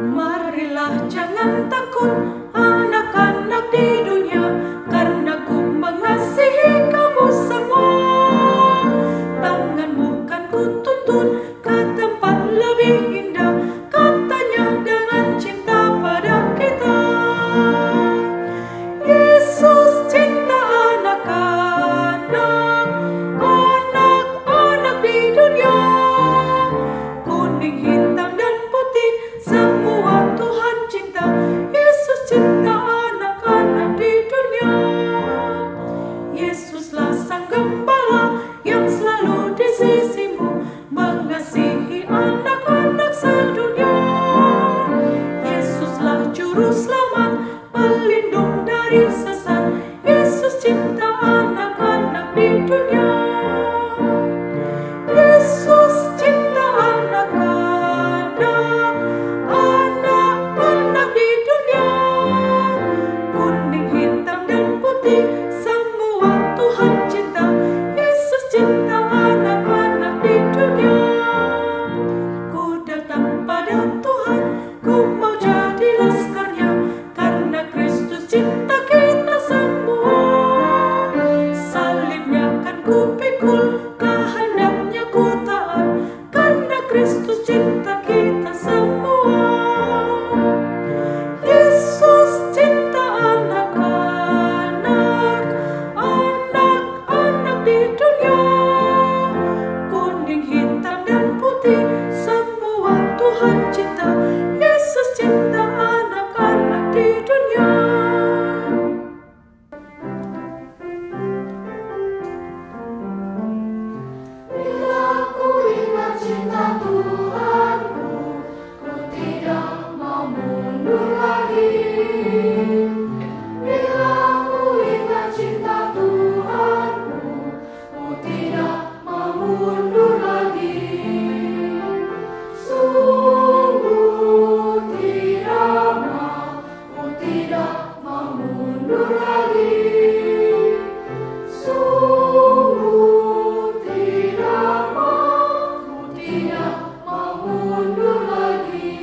Marilah jangan takut anak-anak di dunia, karena ku mengasihi kamu semua. Tanganmu kan ku tuntun ke tempat lebih indah, katanya dengan cinta pada kita. Yesus cinta anak-anak, anak-anak di dunia. Kuning, hitam, dan putih, semua Tuhan cinta. Yesus cinta anak-anak di dunia. Yesuslah sang gembala yang selalu di sisimu, mengasihi anak-anak sedunia. Yesuslah juru selamat, pelindung dari sesat. Yesus cinta anak-anak di dunia. Yesus cinta anak-anak, anak-anak di dunia. Kuning, hitam, dan putih, semua Tuhan cinta. Yesus cinta anak-anak di dunia. Ku datang pada Tuhan, ku mau jadi laskarnya, karena Kristus cinta kita semua. Salibnya kan ku pikul, kehendaknya ku taat, karena Kristus cinta kita semua. Yesus cinta anak-anak, anak-anak di dunia. Kuning, hitam, dan putih, semua Tuhan cinta. Yesus cinta anak-anak di dunia. Bila ku ingat cinta Tuhanku, ku tidak mau mundur lagi. Bila ku ingat cinta Tuhanku, ku tidak mau mundur lagi. Sungguh tidak mau, ku tidak mau mundur lagi. Sungguh tidak mau, ku tidak mau mundur lagi.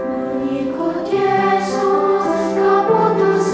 Mengikut Yesus, keputusan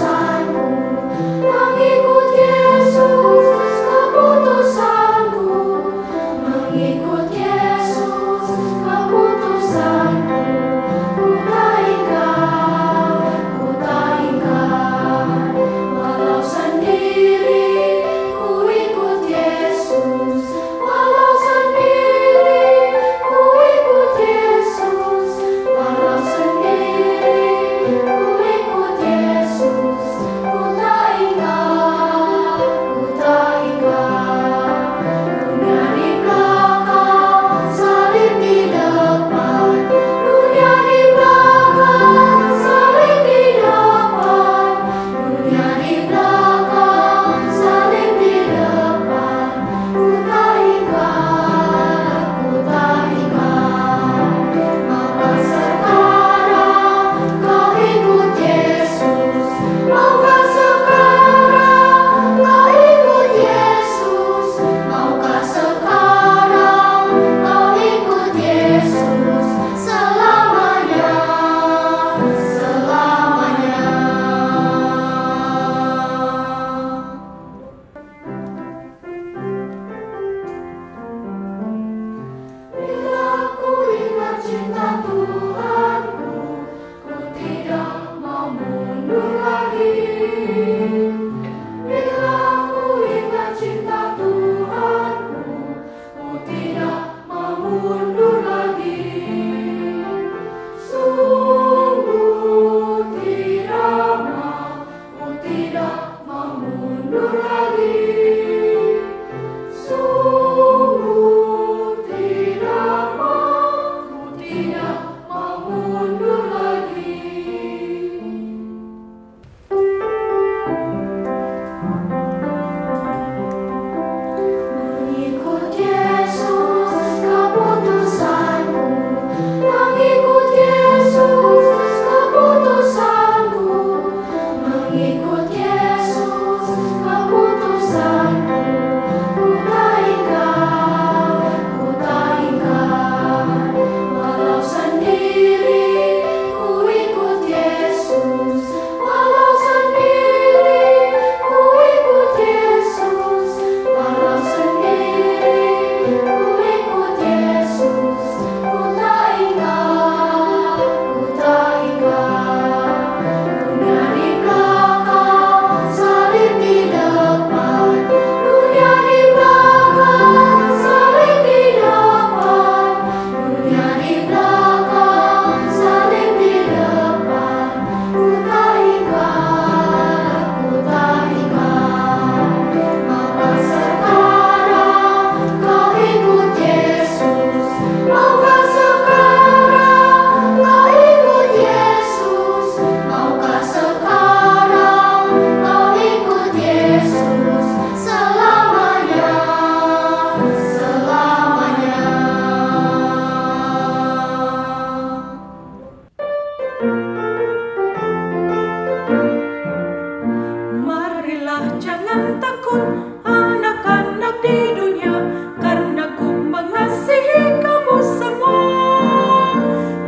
tuntun anak-anak di dunia, karena ku mengasihi kamu semua.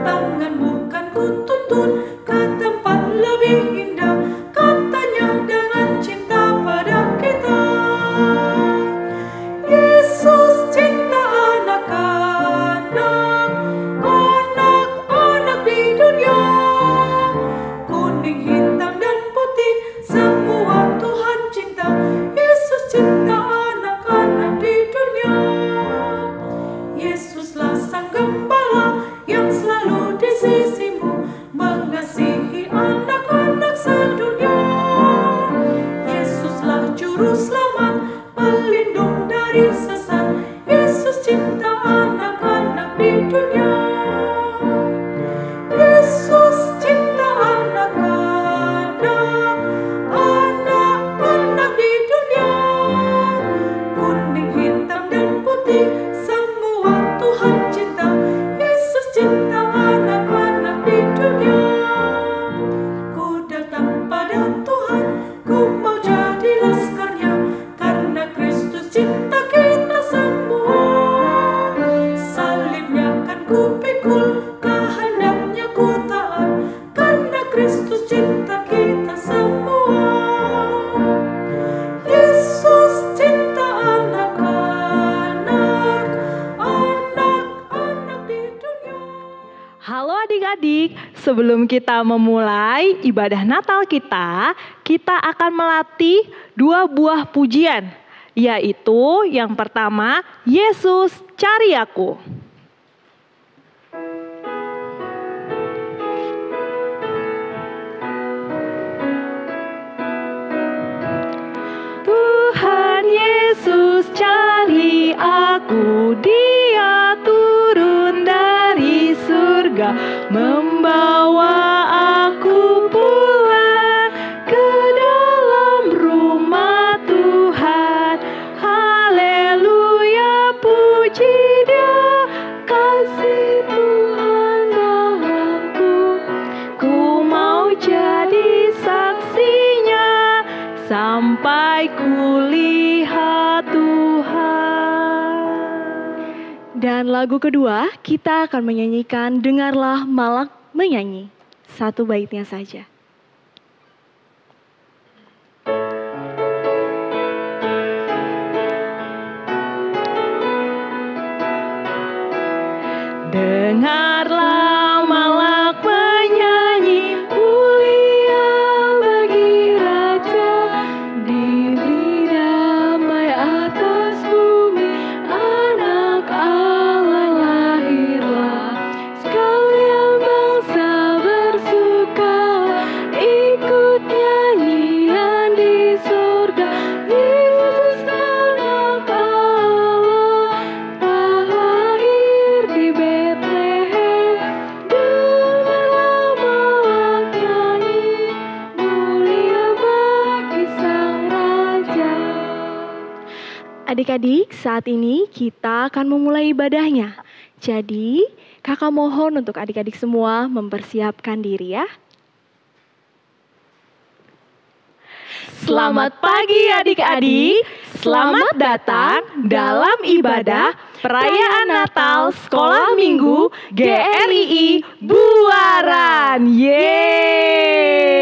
Tanganmu kan ku tuntun ke tempat lebih indah, katanya dengan cinta pada kita. Yesus cinta anak-anak, anak-anak di dunia. Kuning, hitam, dan putih, semua Tuhan cinta. Yesus cinta anak-anak di dunia. Yesuslah sang gembala yang selalu di sisimu, mengasihi anak-anak sedunia. Yesuslah juru selamat, pelindung dari sesat. Yesus cinta anak-anak di dunia. Yesus cinta anak-anak, anak-anak di dunia. Kuning, hitam, dan putih, semua Tuhan cinta. Yesus cinta anak-anak di dunia. Ku datang pada Tuhan, ku mau jadi laskarnya, karena Kristus cinta kita semua. Salibnya kan ku pikul, kehendaknya ku taat, karena Kristus cinta kita semua. Yesus cinta anak-anak, anak-anak di dunia. Halo adik-adik, sebelum kita memulai ibadah Natal kita akan melatih 2 buah pujian, yaitu yang pertama, Yesus cari aku. Tuhan Yesus cari aku, Dia turun dari surga, membawa aku pulang ke dalam rumah Tuhan. Haleluya, puji Dia, kasih Tuhan dalamku. Ku mau jadi saksinya sampai kulihat Tuhan. Dan lagu kedua kita akan menyanyikan Dengarlah Malak Menyanyi. 1 baitnya saja. Dengarlah malak menyanyi, mulia bagi Raja, diberi damai atas bumi, anak Allah lahirlah. Sekalian bangsa bersukalah, ikut nyanyian di surga. Yesus anak Allah telah lahir di Betlehem. Dengarlah malak nyanyi, mulia bagi Sang Raja. Adik-adik, saat ini kita akan memulai ibadahnya. Jadi, kakak mohon untuk adik-adik semua mempersiapkan diri ya. Selamat pagi adik-adik, selamat datang dalam ibadah perayaan Natal Sekolah Minggu GRII Buaran. Yeay!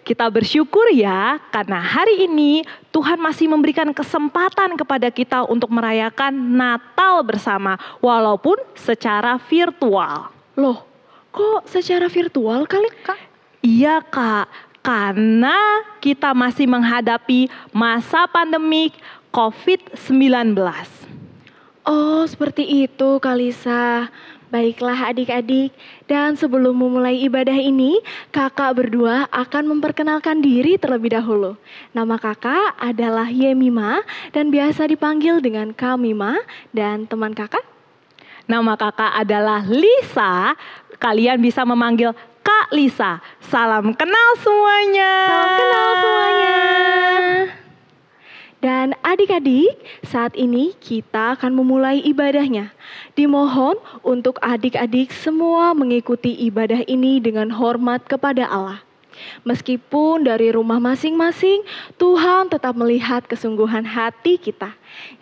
Kita bersyukur ya, karena hari ini Tuhan masih memberikan kesempatan kepada kita untuk merayakan Natal bersama, walaupun secara virtual. Loh, kok secara virtual kali Kak? Iya Kak, karena kita masih menghadapi masa pandemik COVID-19. Oh, seperti itu Kalisa. Baiklah adik-adik, dan sebelum memulai ibadah ini, kakak berdua akan memperkenalkan diri terlebih dahulu. Nama kakak adalah Yemima dan biasa dipanggil dengan Kamima, dan teman kakak? Nama kakak adalah Lisa, kalian bisa memanggil Kak Lisa. Salam kenal semuanya. Salam kenal semuanya. Dan adik-adik, saat ini kita akan memulai ibadahnya. Dimohon untuk adik-adik semua mengikuti ibadah ini dengan hormat kepada Allah. Meskipun dari rumah masing-masing, Tuhan tetap melihat kesungguhan hati kita.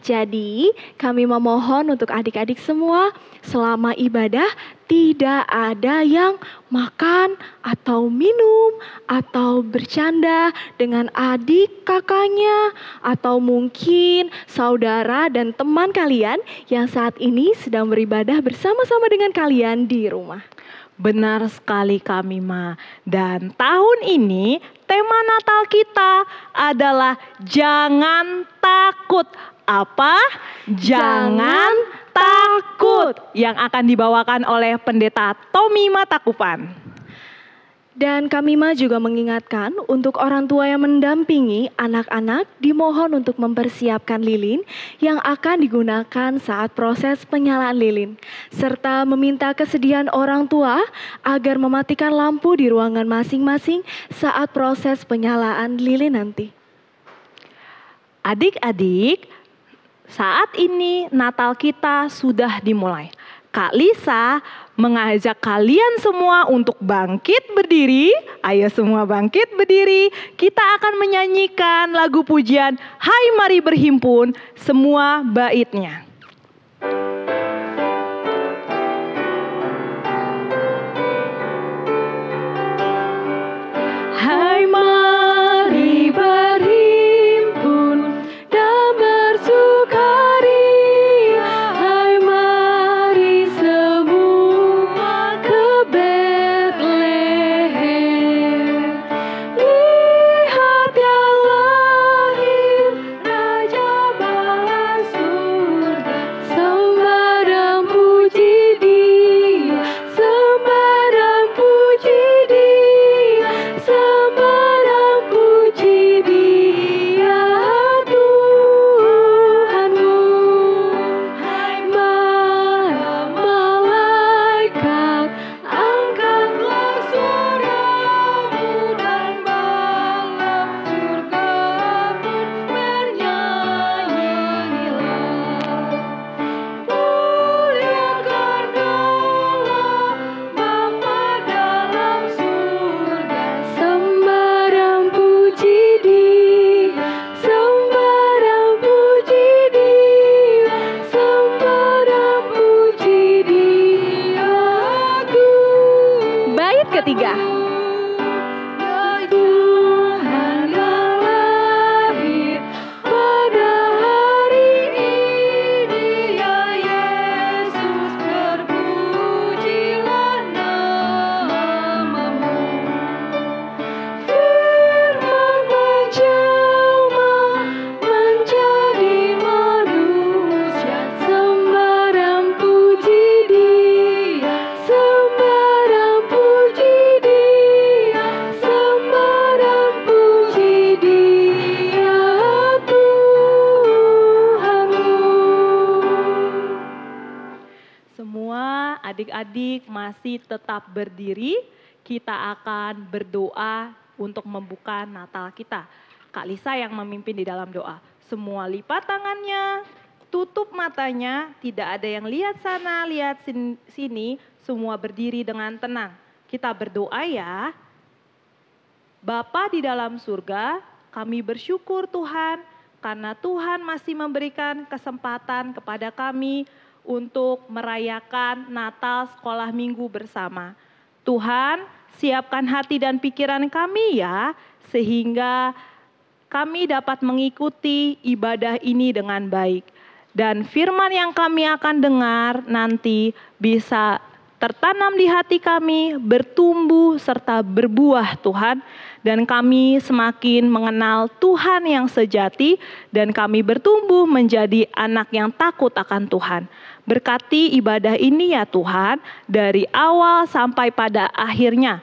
Jadi, kami memohon untuk adik-adik semua, selama ibadah tidak ada yang makan atau minum atau bercanda dengan adik kakaknya atau mungkin saudara dan teman kalian yang saat ini sedang beribadah bersama-sama dengan kalian di rumah. Benar sekali Kak Mima. Dan tahun ini tema Natal kita adalah jangan takut. Apa? Jangan takut. Yang akan dibawakan oleh Pendeta Tommy Matakupan. Dan kami juga mengingatkan untuk orang tua yang mendampingi anak-anak dimohon untuk mempersiapkan lilin yang akan digunakan saat proses penyalaan lilin. Serta meminta kesediaan orang tua agar mematikan lampu di ruangan masing-masing saat proses penyalaan lilin nanti. Adik-adik, saat ini Natal kita sudah dimulai. Kak Lisa mengajak kalian semua untuk bangkit berdiri. Ayo semua bangkit berdiri. Kita akan menyanyikan lagu pujian Hai Mari Berhimpun, semua baitnya. Hai mari berhimpun dan bersukaria. Hai mari semua ke Betlehem. Lihat yang lahir Raja bala surga. Sembah dan puji Dia, sembah dan puji Dia, sembah dan puji Dia Tuhanmu. Hai para malaikat, angkatlah suaramu dan bala surga pun bernyanyilah. Muliakan Allah Bapa dalam surga, sembah dan puji Dia, sembah dan puji Dia, sembah dan puji Dia Tuhan. Bait ketiga. Tuhan yang lahir pada hari ini, ya Yesus, terpujilah namamu. Firman menjelma menjadi manusia, sembah dan puji Dia, sembah dan puji Dia, sembah dan puji Dia Tuhanmu. Semua adik-adik masih tetap berdiri. Kita akan berdoa untuk membuka Natal kita. Kak Lisa yang memimpin di dalam doa. Semua lipat tangannya, tutup matanya, tidak ada yang lihat sana, lihat sini, semua berdiri dengan tenang. Kita berdoa ya. Bapa di dalam surga, kami bersyukur Tuhan, karena Tuhan masih memberikan kesempatan kepada kami untuk merayakan Natal sekolah minggu bersama. Tuhan, siapkan hati dan pikiran kami ya, sehingga kami dapat mengikuti ibadah ini dengan baik. Dan firman yang kami akan dengar nanti bisa tertanam di hati kami, bertumbuh serta berbuah Tuhan. Dan kami semakin mengenal Tuhan yang sejati dan kami bertumbuh menjadi anak yang takut akan Tuhan. Berkati ibadah ini ya Tuhan, dari awal sampai pada akhirnya.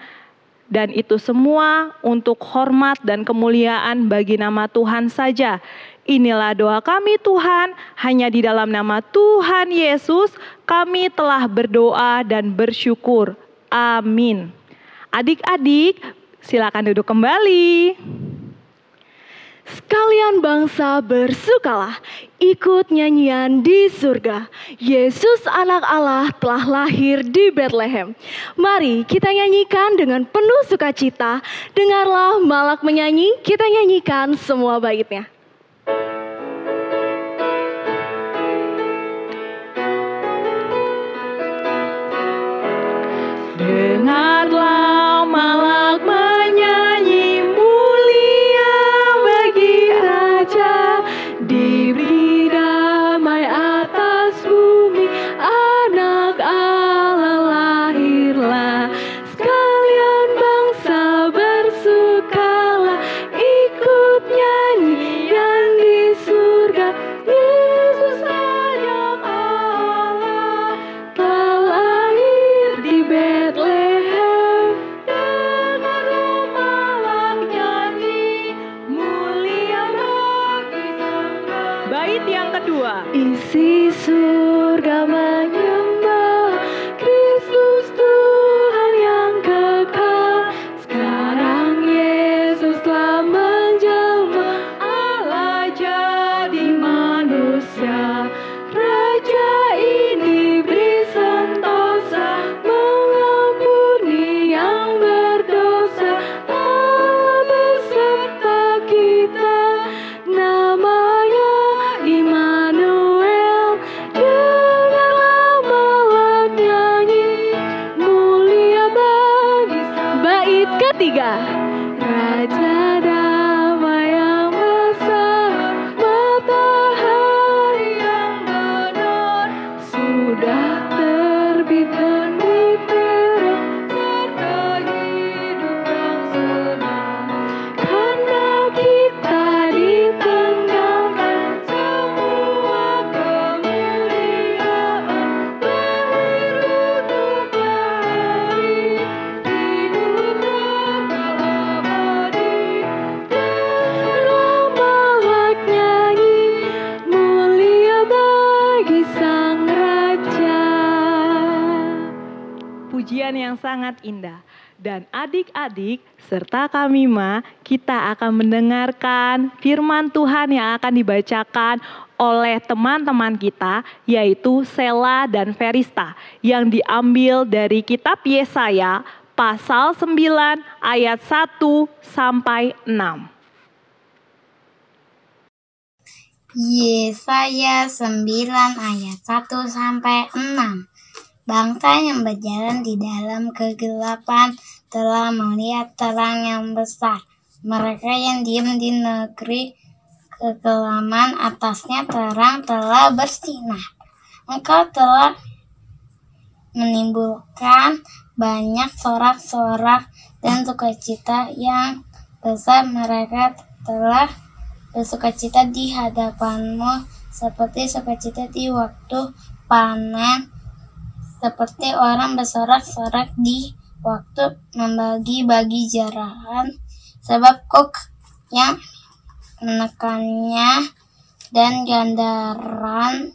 Dan itu semua untuk hormat dan kemuliaan bagi nama Tuhan saja. Inilah doa kami Tuhan, hanya di dalam nama Tuhan Yesus kami telah berdoa dan bersyukur. Amin. Adik-adik, silakan duduk kembali. Sekalian bangsa bersukalah, ikut nyanyian di surga. Yesus anak Allah telah lahir di Bethlehem. Mari kita nyanyikan dengan penuh sukacita. Dengarlah Malak menyanyi, kita nyanyikan semua baitnya. Dengarlah Malak menyanyi, mulia bagi Raja, diberi damai atas bumi, anak Allah lahirlah. Sekalian bangsa bersukalah, ikut nyanyian di surga. Yesus anak Allah telah lahir di Bethlehem. Dengarlah Malak nyanyi, mulia bagi surga. Bait yang kedua. Isi surga menyembah Kristus Tuhan yang kekal. Sekarang Yesus telah menjelma, Allah jadi manusia. Raja ini beri sentosa, mengampuni yang berdosa. Allah beserta kita, namanya Immanuel. Dengarlah Malak nyanyi, mulia bagi bait ketiga. Raja damai yang besar, matahari yang benar, sudah terbit dan diterang, serta hidup yang senang. Karena kita ditinggalkan semua kemuliaan, lahir untuk lahir, hidup kekal abadi. Dengarlah Malak nyanyi, mulia bagi Sang Raja. Pujian yang sangat indah. Dan adik-adik serta kami kita akan mendengarkan firman Tuhan yang akan dibacakan oleh teman-teman kita, yaitu Sela dan Verista, yang diambil dari kitab Yesaya pasal 9 ayat 1 sampai 6. Yesaya 9 ayat 1 sampai 6. Bangsa yang berjalan di dalam kegelapan telah melihat terang yang besar. Mereka yang diam di negeri kegelapan, atasnya terang telah bersinar. Engkau telah menimbulkan banyak sorak-sorak dan sukacita yang besar. Mereka telah bersukacita di hadapanmu seperti sukacita di waktu panen, seperti orang bersorak-sorak di waktu membagi-bagi jarahan, sebab kuk yang menekannya dan gandaran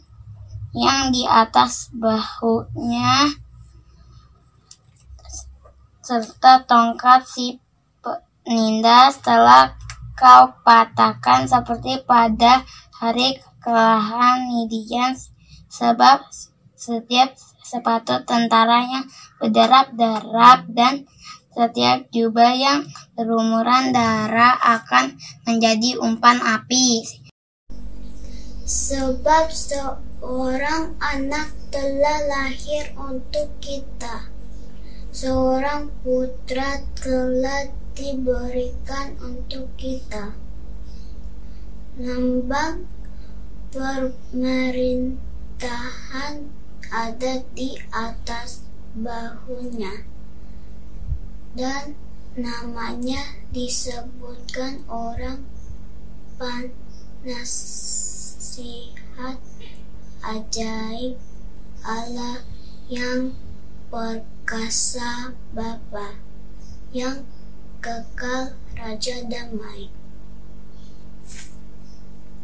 yang di atas bahunya serta tongkat si penindas telah kau patahkan seperti pada hari kekalahan Midian, sebab setiap sepatu tentara yang berderap-derap dan setiap jubah yang berlumuran darah akan menjadi umpan api. Sebab seorang anak telah lahir untuk kita, seorang putra telah diberikan untuk kita. Lambang pemerintahan ada di atas bahunya, dan namanya disebutkan Orang Penasihat Ajaib, Allah yang perkasa, Bapa yang kekal, Raja damai.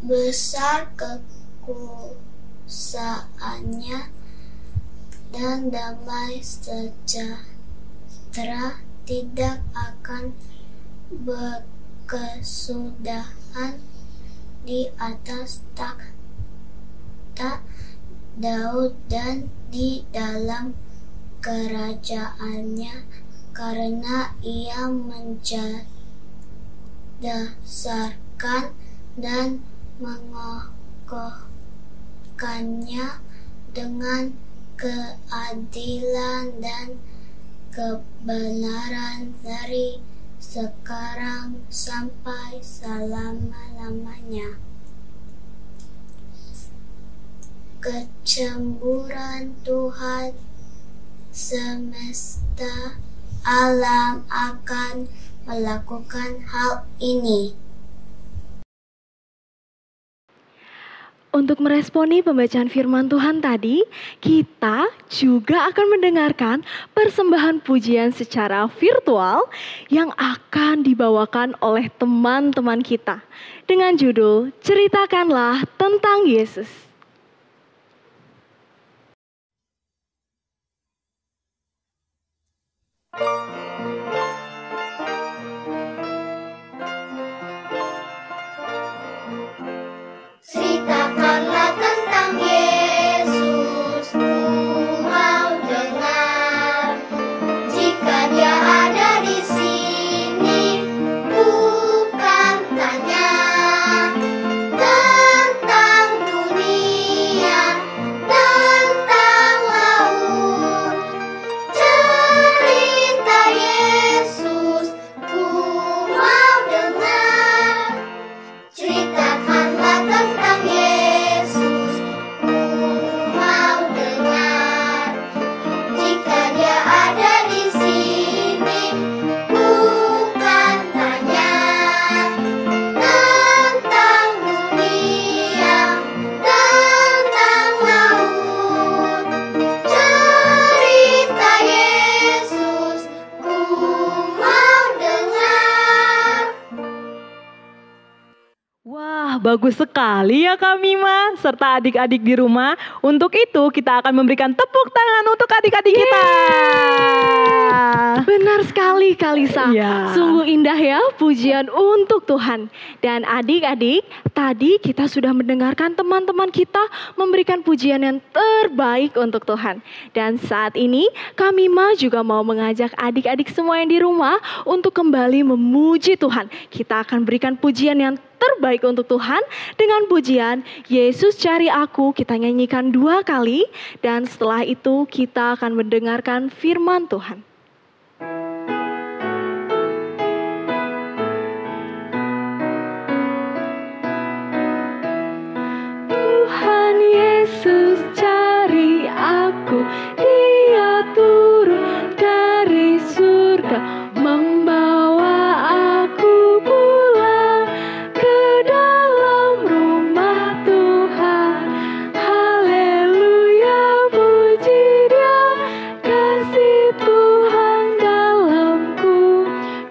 Besar kekuasaannya dan damai sejahtera tidak akan berkesudahan di atas takhta tahta Daud dan di dalam kerajaannya, karena ia mencerdaskan dan mengokohkannya dengan keadilan dan kebenaran dari sekarang sampai selama-lamanya. Kecemburuan Tuhan semesta alam akan melakukan hal ini. Untuk meresponi pembacaan firman Tuhan tadi, kita juga akan mendengarkan persembahan pujian secara virtual yang akan dibawakan oleh teman-teman kita dengan judul Ceritakanlah Tentang Yesus. Ceritakanlah tentang Yesus, ku mau dengar. Jika dia ada di sini, bukan tanya tentang dunia, tentang laut. Cerita Yesus, ku mau dengar. Ceritakanlah tentang Yesus, ku mau dengar. Jika dia ada di sini, bukan tanya tentang dunia, tentang laut. Cerita Yesus, ku mau dengar. Wah, bagus sekali ya Kak Mima serta adik-adik di rumah. Untuk itu kita akan memberikan tepuk tangan untuk adik-adik kita. Benar sekali Kalisa, Iya. sungguh indah ya pujian untuk Tuhan. Dan adik-adik, tadi kita sudah mendengarkan teman-teman kita memberikan pujian yang terbaik untuk Tuhan. Dan saat ini Kak Mima juga mau mengajak adik-adik semua yang di rumah untuk kembali memuji Tuhan. Kita akan berikan pujian yang terbaik untuk Tuhan dengan pujian Yesus Cari Aku. Kita nyanyikan 2 kali dan setelah itu kita akan mendengarkan firman Tuhan. Tuhan Yesus cari aku, Dia turun dari surga, membawa aku pulang ke dalam rumah Tuhan. Haleluya, puji Dia, kasih Tuhan dalamku.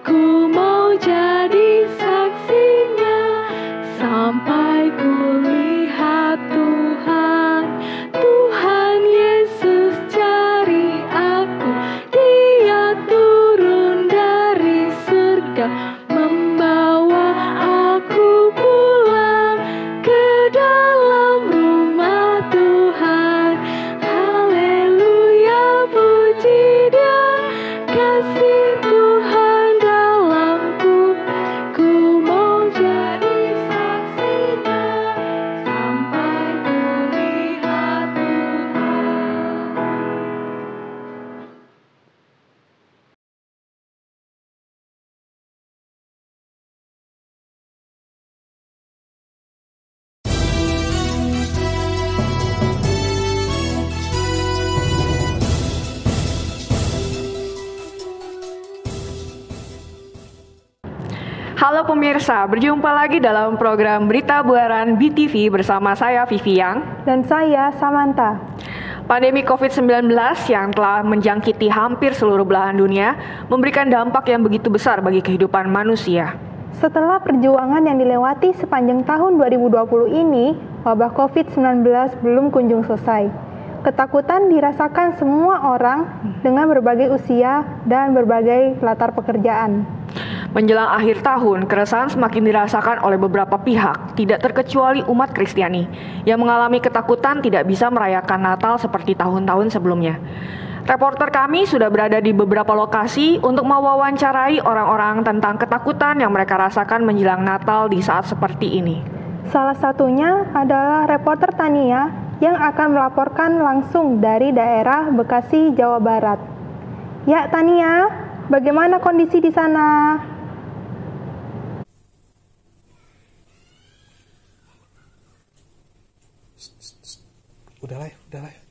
Ku mau jadi saksinya sampai ku lihat Tuhan. Tuhan Yesus cari aku, Dia turun dari surga, membawa aku pulang ke dalam rumah Tuhan. Haleluya, puji Dia, kasih Tuhan dalamku. Ku mau jadi saksinya sampai ku lihat Tuhan. Halo pemirsa, berjumpa lagi dalam program Berita Buaran BTV bersama saya Vivi Yang. Dan saya Samantha. Pandemi COVID-19 yang telah menjangkiti hampir seluruh belahan dunia memberikan dampak yang begitu besar bagi kehidupan manusia. Setelah perjuangan yang dilewati sepanjang tahun 2020 ini, wabah COVID-19 belum kunjung selesai. Ketakutan dirasakan semua orang dengan berbagai usia dan berbagai latar pekerjaan. Menjelang akhir tahun, keresahan semakin dirasakan oleh beberapa pihak, tidak terkecuali umat Kristiani, yang mengalami ketakutan tidak bisa merayakan Natal seperti tahun-tahun sebelumnya. Reporter kami sudah berada di beberapa lokasi untuk mewawancarai orang-orang tentang ketakutan yang mereka rasakan menjelang Natal di saat seperti ini. Salah satunya adalah reporter Tania yang akan melaporkan langsung dari daerah Bekasi, Jawa Barat. Ya, Tania, bagaimana kondisi di sana? Udah live. Udah live.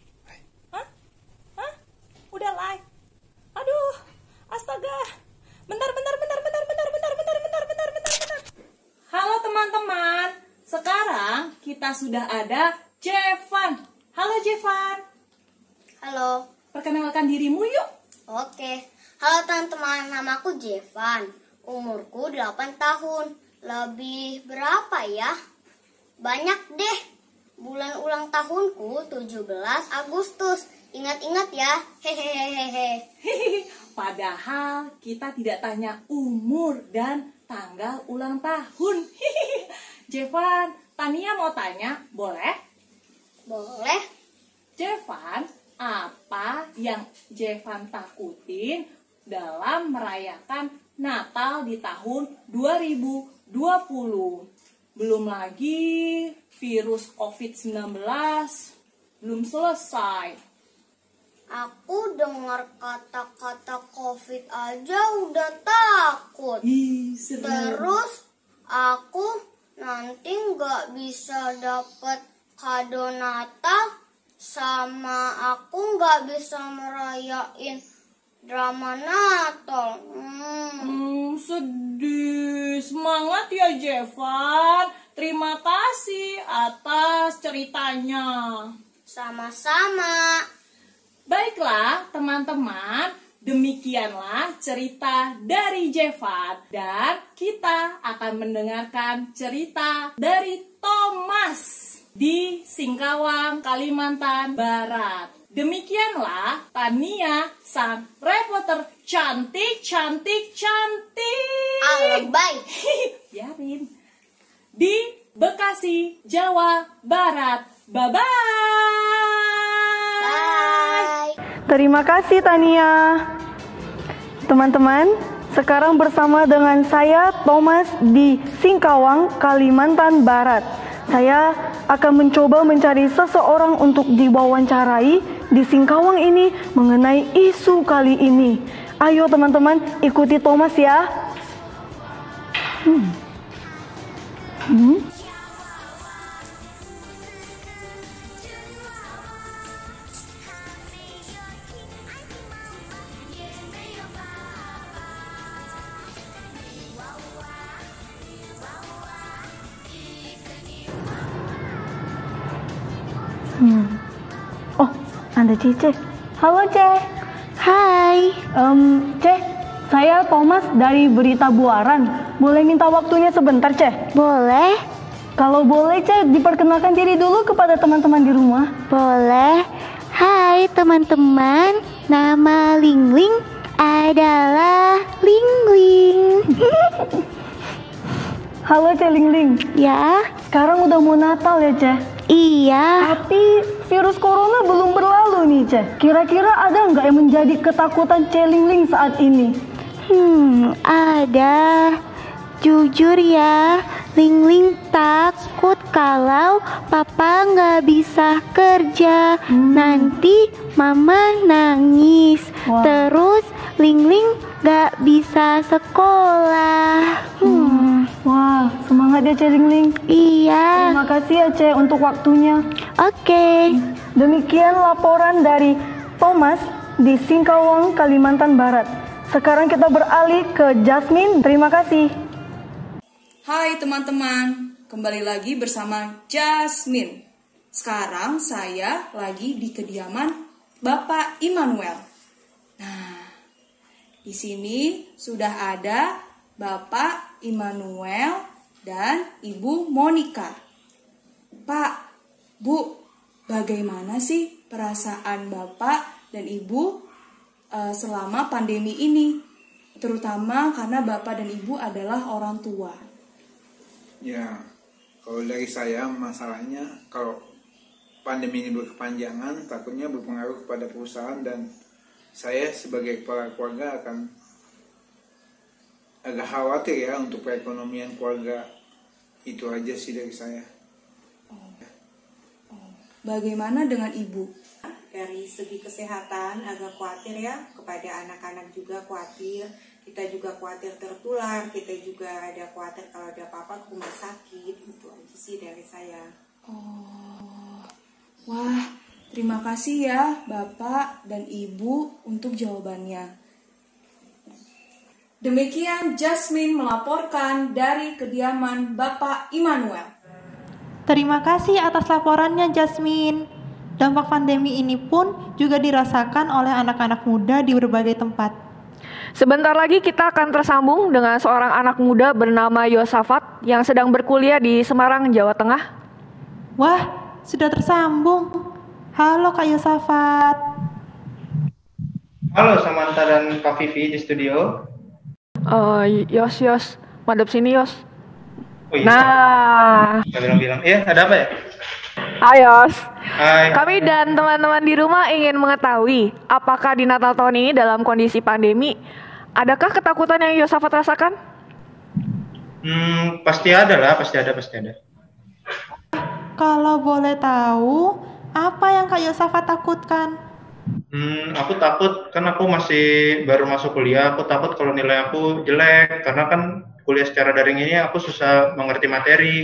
Aduh, astaga. Bentar. Halo teman-teman. Sekarang kita sudah ada Jevan. Halo Jevan. Halo. Perkenalkan dirimu yuk. Oke. Halo teman-teman, namaku Jevan. Umurku 8 tahun. Lebih berapa ya? Banyak deh. Bulan ulang tahunku 17 Agustus. Ingat-ingat ya. Hehehehe. Padahal kita tidak tanya umur dan tanggal ulang tahun. Jevan, Tania mau tanya, boleh? Boleh? Jevan, apa yang Jevan takutin dalam merayakan Natal di tahun 2020? Belum lagi virus COVID-19 belum selesai. Aku dengar kata-kata COVID aja udah takut. Ih, serem. Terus aku nanti nggak bisa dapet kado Natal, sama aku nggak bisa merayain drama Natal. Sedih. Semangat ya Jevan. Terima kasih atas ceritanya. Sama-sama. Baiklah teman-teman, demikianlah cerita dari Jevan. Dan kita akan mendengarkan cerita dari Thomas di Singkawang, Kalimantan Barat. Demikianlah Tania, sang reporter cantik. Alebay. Biarin. Di Bekasi, Jawa Barat. Bye-bye. Bye. Terima kasih Tania. Teman-teman, sekarang bersama dengan saya Thomas di Singkawang, Kalimantan Barat. Saya akan mencoba mencari seseorang untuk diwawancarai di Singkawang ini mengenai isu kali ini. Ayo teman-teman, ikuti Thomas ya. Oh, ada Cice. Halo, Ce. Hai. Ce, saya Thomas dari Berita Buaran. Boleh minta waktunya sebentar, Ce? Boleh? Kalau boleh, Ce, diperkenalkan diri dulu kepada teman-teman di rumah. Boleh. Hai teman-teman, nama Lingling adalah Lingling. Halo, Ce Lingling. Ya, Sekarang udah mau Natal ya, Ce? iya. Tapi virus corona belum berlalu nih, Ce. Kira-kira ada nggak yang menjadi ketakutan Ce Lingling saat ini? Ada. Jujur ya, Lingling takut kalau papa nggak bisa kerja. Nanti mama nangis. Wah. Terus Lingling nggak bisa sekolah. Wah, semangat ya, Ce Lingling. Iya. Terima kasih ya, Ce, untuk waktunya. Oke. Demikian laporan dari Thomas di Singkawang, Kalimantan Barat. Sekarang kita beralih ke Jasmine. Terima kasih. Hai teman-teman, kembali lagi bersama Jasmine. Sekarang saya lagi di kediaman Bapak Immanuel. Nah, di sini sudah ada Bapak Immanuel dan Ibu Monica. Pak, Bu, bagaimana sih perasaan Bapak dan Ibu selama pandemi ini? terutama karena Bapak dan Ibu adalah orang tua. Ya, kalau dari saya masalahnya kalau pandemi ini berkepanjangan takutnya berpengaruh kepada perusahaan dan saya sebagai kepala keluarga akan agak khawatir ya untuk perekonomian keluarga. Itu aja sih dari saya. Bagaimana dengan Ibu? Dari segi kesehatan agak khawatir ya, kepada anak-anak juga khawatir, kita juga khawatir tertular, kita juga ada khawatir kalau ada apa-apa ke rumah sakit. Itu aja sih dari saya. Wah, terima kasih ya Bapak dan Ibu untuk jawabannya. Demikian Jasmine melaporkan dari kediaman Bapak Immanuel. Terima kasih atas laporannya, Jasmine. Dampak pandemi ini pun juga dirasakan oleh anak-anak muda di berbagai tempat. Sebentar lagi kita akan tersambung dengan seorang anak muda bernama Yosafat yang sedang berkuliah di Semarang, Jawa Tengah. Wah, sudah tersambung. Halo Kak Yosafat. Halo Samantha dan Kak Vivi di studio. Yos, madep sini Yos. Oh, iya. Nah, Nggak bilang-bilang. Iya, ada apa ya? Ayos. Hai. Kami dan teman-teman di rumah ingin mengetahui apakah di Natal tahun ini dalam kondisi pandemi, adakah ketakutan yang Yosafat rasakan? Pasti ada lah, pasti ada. Kalau boleh tahu, apa yang Kak Yosafat takutkan? Aku takut, kan aku masih baru masuk kuliah, aku takut kalau nilai aku jelek, karena kan kuliah secara daring ini aku susah mengerti materi.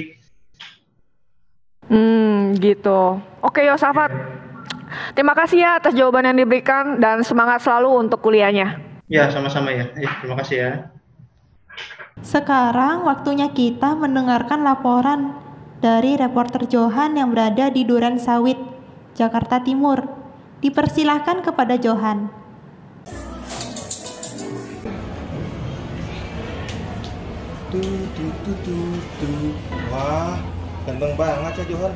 Gitu. Oke Yosafat, terima kasih ya atas jawaban yang diberikan dan semangat selalu untuk kuliahnya. Ya, sama-sama ya. Terima kasih ya. Sekarang waktunya kita mendengarkan laporan dari reporter Johan yang berada di Duren Sawit, Jakarta Timur. Dipersilahkan kepada Johan. Wah, ganteng banget ya Johan.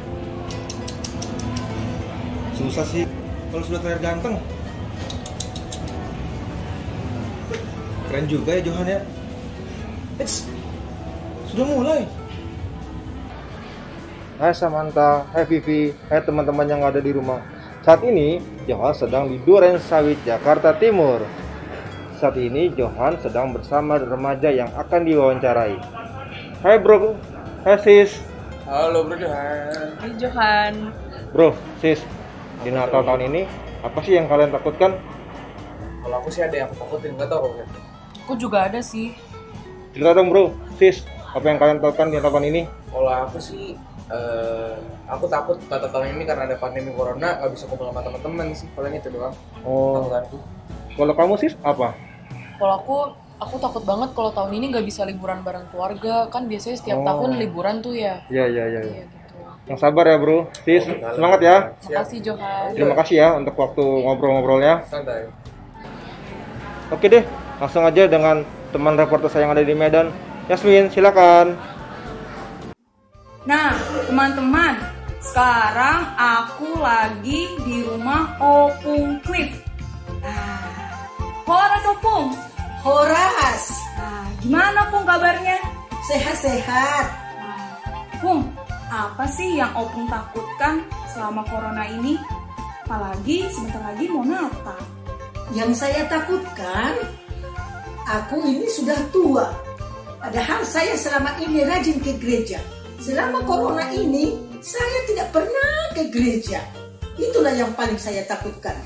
Susah sih kalau sudah terlihat ganteng. Keren juga ya Johan ya. Sudah mulai. Hai Samantha, hai Vivi, hai teman-teman yang ada di rumah. Saat ini Johan sedang di Duren Sawit, Jakarta Timur. Saat ini Johan sedang bersama remaja yang akan diwawancarai. Hai bro, hai sis. Halo bro Johan. Hai Johan. Bro, sis, di Natal tahun ini apa sih yang kalian takutkan? Kalau aku sih ada yang aku takutin, nggak tahu kan? Aku juga ada sih. Cerita dong bro, sis, apa yang kalian takutkan di Natal tahun ini? Kalau aku sih, aku takut Natal tahun ini karena ada pandemi corona, nggak bisa kumpul sama teman-teman sih. Paling itu doang. Oh. Takutanku. Kalau kamu sis apa? Kalau aku takut banget kalau tahun ini nggak bisa liburan bareng keluarga. Kan biasanya setiap tahun liburan tuh ya. Iya. Gitu. Yang sabar ya bro, sis, semangat ya. Makasih Johan. Terima kasih ya untuk waktu ngobrol-ngobrolnya. Santai. Oke deh, langsung aja dengan teman reporter saya yang ada di Medan. Yasmin, silakan. Nah, teman-teman, sekarang aku lagi di rumah Opung Cliff. Horas Opung. Horas. Gimana Pung kabarnya? Sehat-sehat. Pung, apa sih yang Opung takutkan selama corona ini? Apalagi sebentar lagi mau Natal. Yang saya takutkan, aku ini sudah tua. Padahal saya selama ini rajin ke gereja. Selama corona ini, saya tidak pernah ke gereja. Itulah yang paling saya takutkan.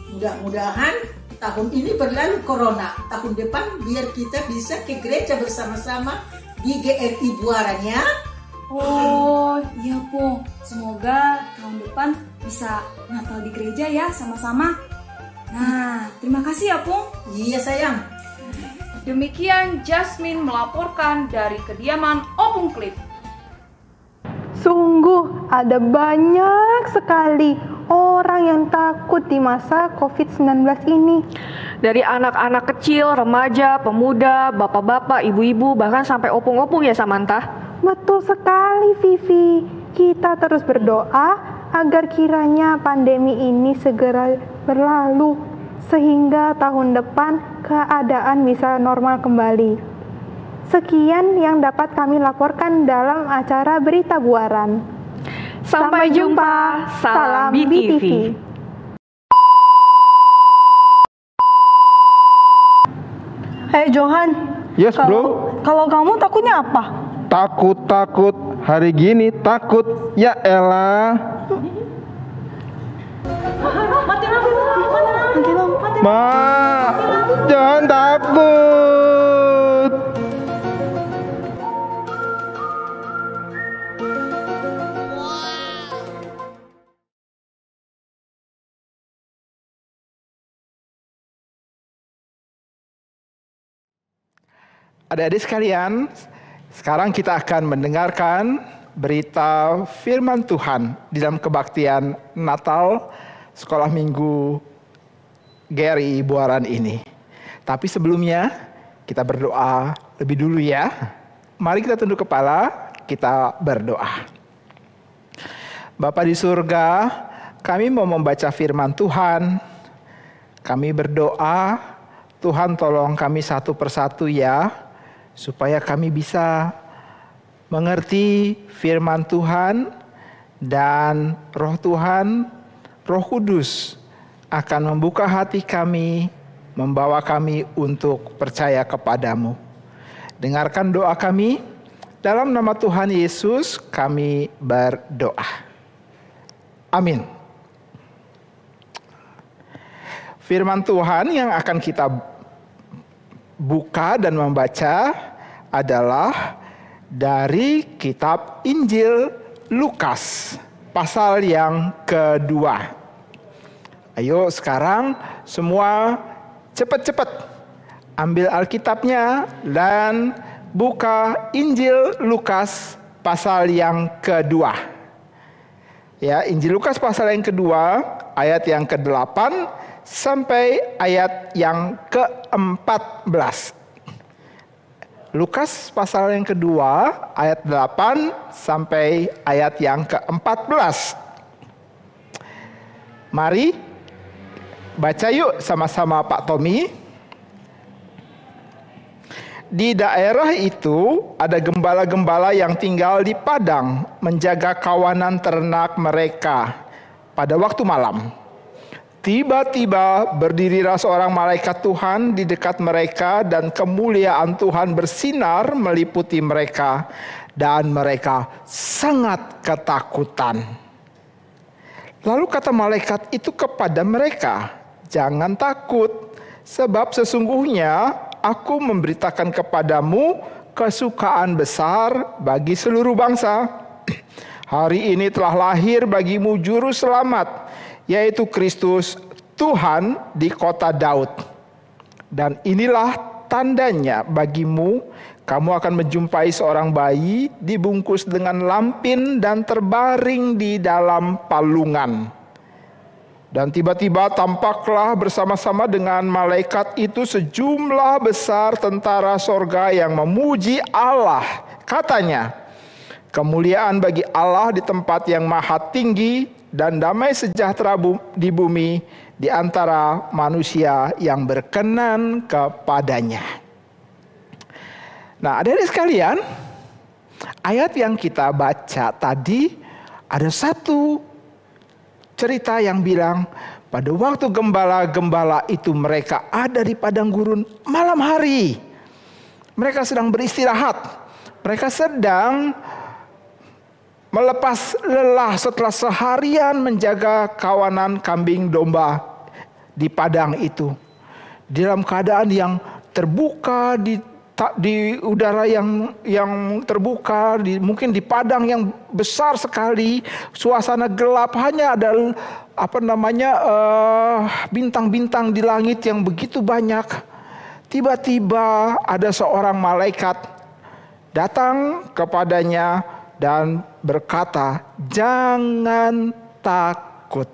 Mudah-mudahan tahun ini berlalu corona. Tahun depan biar kita bisa ke gereja bersama-sama di GRI Buaran ya. Oh iya Pung, semoga tahun depan bisa Natal di gereja ya sama-sama. Nah, terima kasih ya Pung. Iya sayang. Demikian Jasmine melaporkan dari kediaman Opung Cliff. Sungguh ada banyak sekali orang yang takut di masa COVID-19 ini. Dari anak-anak kecil, remaja, pemuda, bapak-bapak, ibu-ibu, bahkan sampai opung-opung ya Samantha. Betul sekali Vivi. Kita terus berdoa agar kiranya pandemi ini segera berlalu, sehingga tahun depan keadaan bisa normal kembali. Sekian yang dapat kami laporkan dalam acara Berita Buaran. Sampai jumpa. Salam BTV. Hey Johan. Yes bro. Kalau kamu takutnya apa? Takut. Hari gini takut. Ya elah. Mati lampu. Ma, jangan takut. Adik-adik sekalian, sekarang kita akan mendengarkan berita firman Tuhan di dalam kebaktian Natal Sekolah Minggu GRI Buaran ini. Tapi sebelumnya kita berdoa lebih dulu ya. Mari kita tunduk kepala, kita berdoa. Bapa di surga, kami mau membaca firman Tuhan. Kami berdoa, Tuhan tolong kami satu persatu ya, supaya kami bisa mengerti firman Tuhan dan Roh Tuhan, Roh Kudus akan membuka hati kami, membawa kami untuk percaya kepadamu. Dengarkan doa kami, dalam nama Tuhan Yesus kami berdoa. Amin. Firman Tuhan yang akan kita buka dan membaca adalah dari kitab Injil Lukas pasal yang kedua. Ayo sekarang semua cepat-cepat ambil Alkitabnya dan buka Injil Lukas pasal yang kedua. Ya, Injil Lukas pasal yang kedua ayat yang ke-8 sampai ayat yang ke-14. Lukas pasal yang kedua ayat 8 sampai ayat yang ke-14. Mari baca yuk sama-sama Pak Tommy. Di daerah itu ada gembala-gembala yang tinggal di padang menjaga kawanan ternak mereka pada waktu malam. Tiba-tiba berdirilah seorang malaikat Tuhan di dekat mereka dan kemuliaan Tuhan bersinar meliputi mereka dan mereka sangat ketakutan. Lalu kata malaikat itu kepada mereka, "Jangan takut, sebab sesungguhnya aku memberitakan kepadamu kesukaan besar bagi seluruh bangsa. Hari ini telah lahir bagimu juru selamat, yaitu Kristus Tuhan di kota Daud. Dan inilah tandanya bagimu, kamu akan menjumpai seorang bayi dibungkus dengan lampin dan terbaring di dalam palungan." Dan tiba-tiba tampaklah bersama-sama dengan malaikat itu sejumlah besar tentara sorga yang memuji Allah. Katanya, "Kemuliaan bagi Allah di tempat yang maha tinggi dan damai sejahtera di bumi di antara manusia yang berkenan kepadanya." Nah, adik-adik sekalian, ayat yang kita baca tadi ada satu cerita yang bilang pada waktu gembala-gembala itu mereka ada di padang gurun malam hari. Mereka sedang beristirahat. Mereka sedang melepas lelah setelah seharian menjaga kawanan kambing domba di padang itu. Dalam keadaan yang terbuka di udara yang terbuka, mungkin di padang yang besar sekali, suasana gelap, hanya ada bintang-bintang di langit yang begitu banyak. Tiba-tiba ada seorang malaikat datang kepadanya dan berkata, "Jangan takut."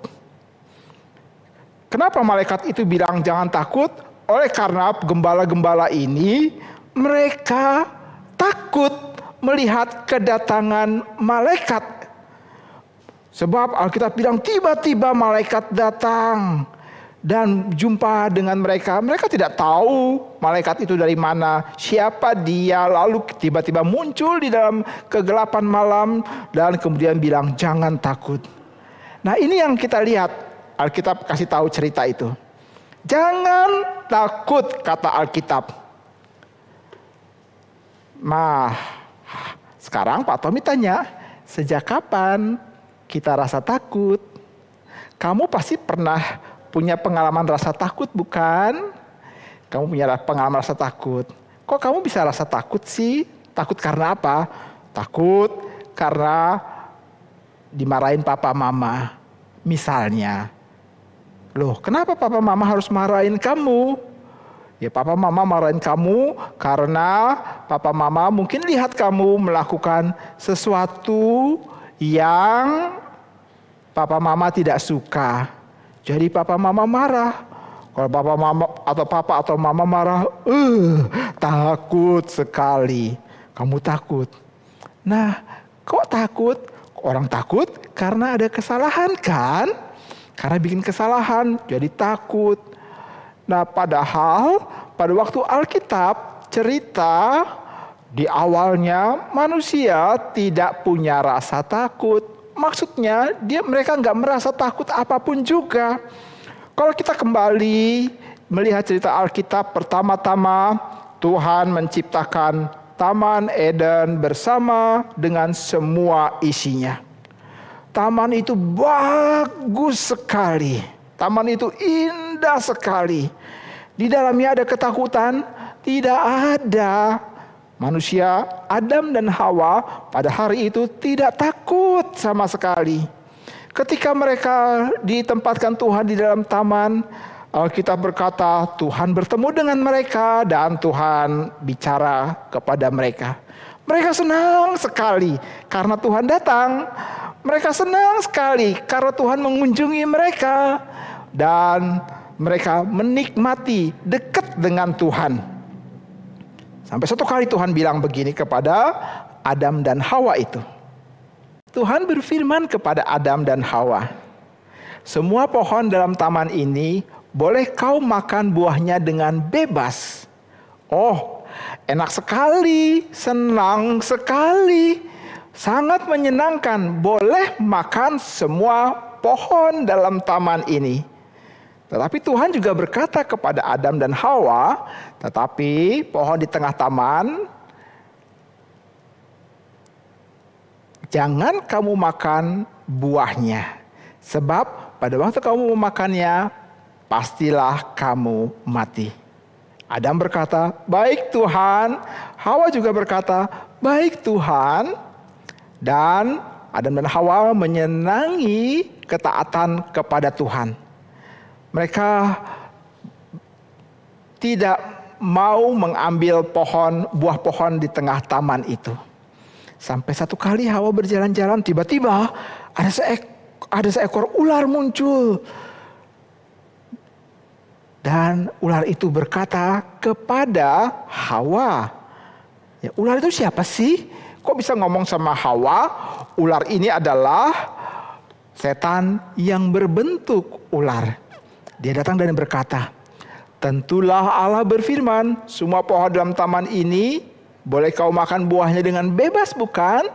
Kenapa malaikat itu bilang jangan takut? Oleh karena gembala-gembala ini mereka takut melihat kedatangan malaikat. Sebab Alkitab bilang tiba-tiba malaikat datang dan jumpa dengan mereka. Mereka tidak tahu malaikat itu dari mana, siapa dia. Lalu tiba-tiba muncul di dalam kegelapan malam dan kemudian bilang, jangan takut. Nah, ini yang kita lihat. Alkitab kasih tahu cerita itu. Jangan takut, kata Alkitab. Nah, sekarang Pak Tommy tanya, sejak kapan kita rasa takut? Kamu pasti pernah punya pengalaman rasa takut, bukan? Kamu punya pengalaman rasa takut. Kok kamu bisa rasa takut sih? Takut karena apa? Takut karena dimarahin papa mama. Misalnya, loh kenapa papa mama harus marahin kamu? Ya papa mama marahin kamu karena papa mama mungkin lihat kamu melakukan sesuatu yang papa mama tidak suka. Jadi papa mama marah. Kalau papa mama atau mama marah, takut sekali. Kamu takut. Nah, kok takut? Orang takut karena ada kesalahan kan? Karena bikin kesalahan, jadi takut. Nah, padahal pada waktu Alkitab cerita di awalnya manusia tidak punya rasa takut. Maksudnya mereka nggak merasa takut apapun juga. Kalau kita kembali melihat cerita Alkitab, pertama-tama Tuhan menciptakan Taman Eden bersama dengan semua isinya. Taman itu bagus sekali. Taman itu indah sekali. Di dalamnya ada ketakutan? Tidak ada. Manusia Adam dan Hawa pada hari itu tidak takut sama sekali. Ketika mereka ditempatkan Tuhan di dalam taman, Alkitab berkata Tuhan bertemu dengan mereka dan Tuhan bicara kepada mereka. Mereka senang sekali karena Tuhan datang. Mereka senang sekali karena Tuhan mengunjungi mereka. Dan mereka menikmati dekat dengan Tuhan. Sampai satu kali Tuhan bilang begini kepada Adam dan Hawa itu. Tuhan berfirman kepada Adam dan Hawa, semua pohon dalam taman ini boleh kau makan buahnya dengan bebas. Oh, enak sekali, senang sekali, sangat menyenangkan. Boleh makan semua pohon dalam taman ini. Tetapi Tuhan juga berkata kepada Adam dan Hawa, tetapi pohon di tengah taman, jangan kamu makan buahnya. Sebab pada waktu kamu memakannya, pastilah kamu mati. Adam berkata, baik Tuhan. Hawa juga berkata, baik Tuhan. Dan Adam dan Hawa menyenangi ketaatan kepada Tuhan. Mereka tidak mau mengambil buah pohon di tengah taman itu. Sampai satu kali Hawa berjalan-jalan, tiba-tiba ada seekor ular muncul. Dan ular itu berkata kepada Hawa, ya, ular itu siapa sih? Kok bisa ngomong sama Hawa? Ular ini adalah setan yang berbentuk ular. Dia datang dan berkata, tentulah Allah berfirman, semua pohon dalam taman ini boleh kau makan buahnya dengan bebas, bukan?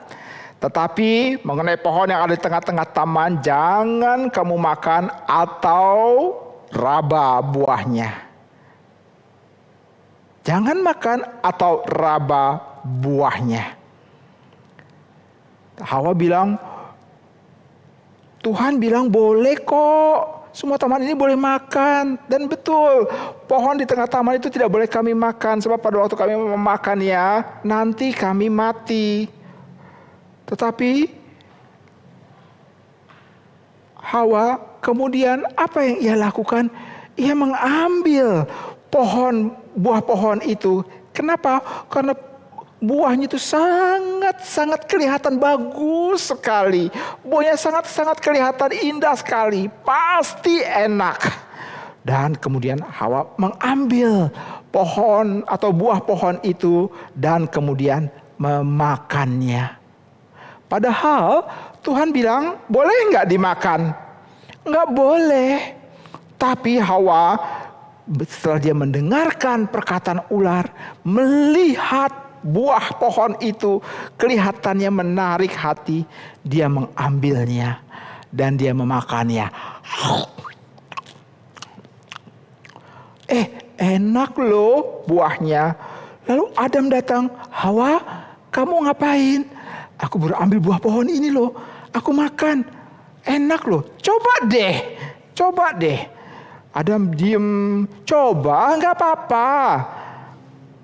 Tetapi mengenai pohon yang ada di tengah-tengah taman, jangan kamu makan atau raba buahnya. Jangan makan atau raba buahnya. Hawa bilang, Tuhan bilang boleh kok. Semua taman ini boleh makan. Dan betul, pohon di tengah taman itu tidak boleh kami makan. Sebab pada waktu kami memakannya, nanti kami mati. Tetapi Hawa kemudian apa yang ia lakukan? Ia mengambil buah pohon itu. Kenapa? Karena buahnya itu sangat-sangat kelihatan bagus sekali. Buahnya sangat-sangat kelihatan indah sekali. Pasti enak. Dan kemudian Hawa mengambil pohon atau buah pohon itu dan kemudian memakannya. Padahal Tuhan bilang, boleh nggak dimakan? Nggak boleh. Tapi Hawa setelah dia mendengarkan perkataan ular, melihat buah pohon itu kelihatannya menarik hati, dia mengambilnya dan dia memakannya. Enak loh buahnya. Lalu Adam datang, Hawa, kamu ngapain? Aku baru ambil buah pohon ini loh, aku makan. Enak loh, coba deh. Adam diem, coba nggak apa-apa.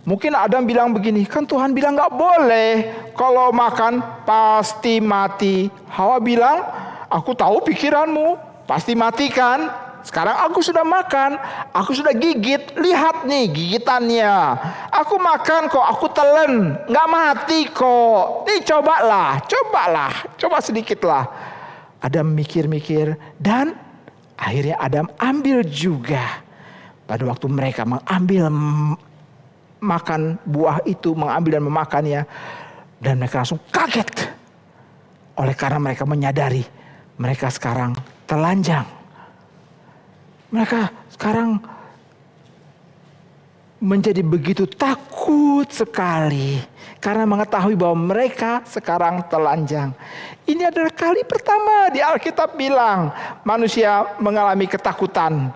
Mungkin Adam bilang begini, kan Tuhan bilang nggak boleh, kalau makan pasti mati. Hawa bilang, aku tahu pikiranmu, pasti mati kan? Sekarang aku sudah makan, aku sudah gigit, lihat nih gigitannya. Aku makan kok, aku telan, nggak mati kok. Nih coba sedikit lah. Adam mikir-mikir dan akhirnya Adam ambil juga. Pada waktu mereka mengambil makan buah itu, mengambil dan memakannya, dan mereka langsung kaget. Oleh karena mereka menyadari mereka sekarang telanjang. Mereka sekarang menjadi begitu takut sekali karena mengetahui bahwa mereka sekarang telanjang. Ini adalah kali pertama di Alkitab bilang manusia mengalami ketakutan.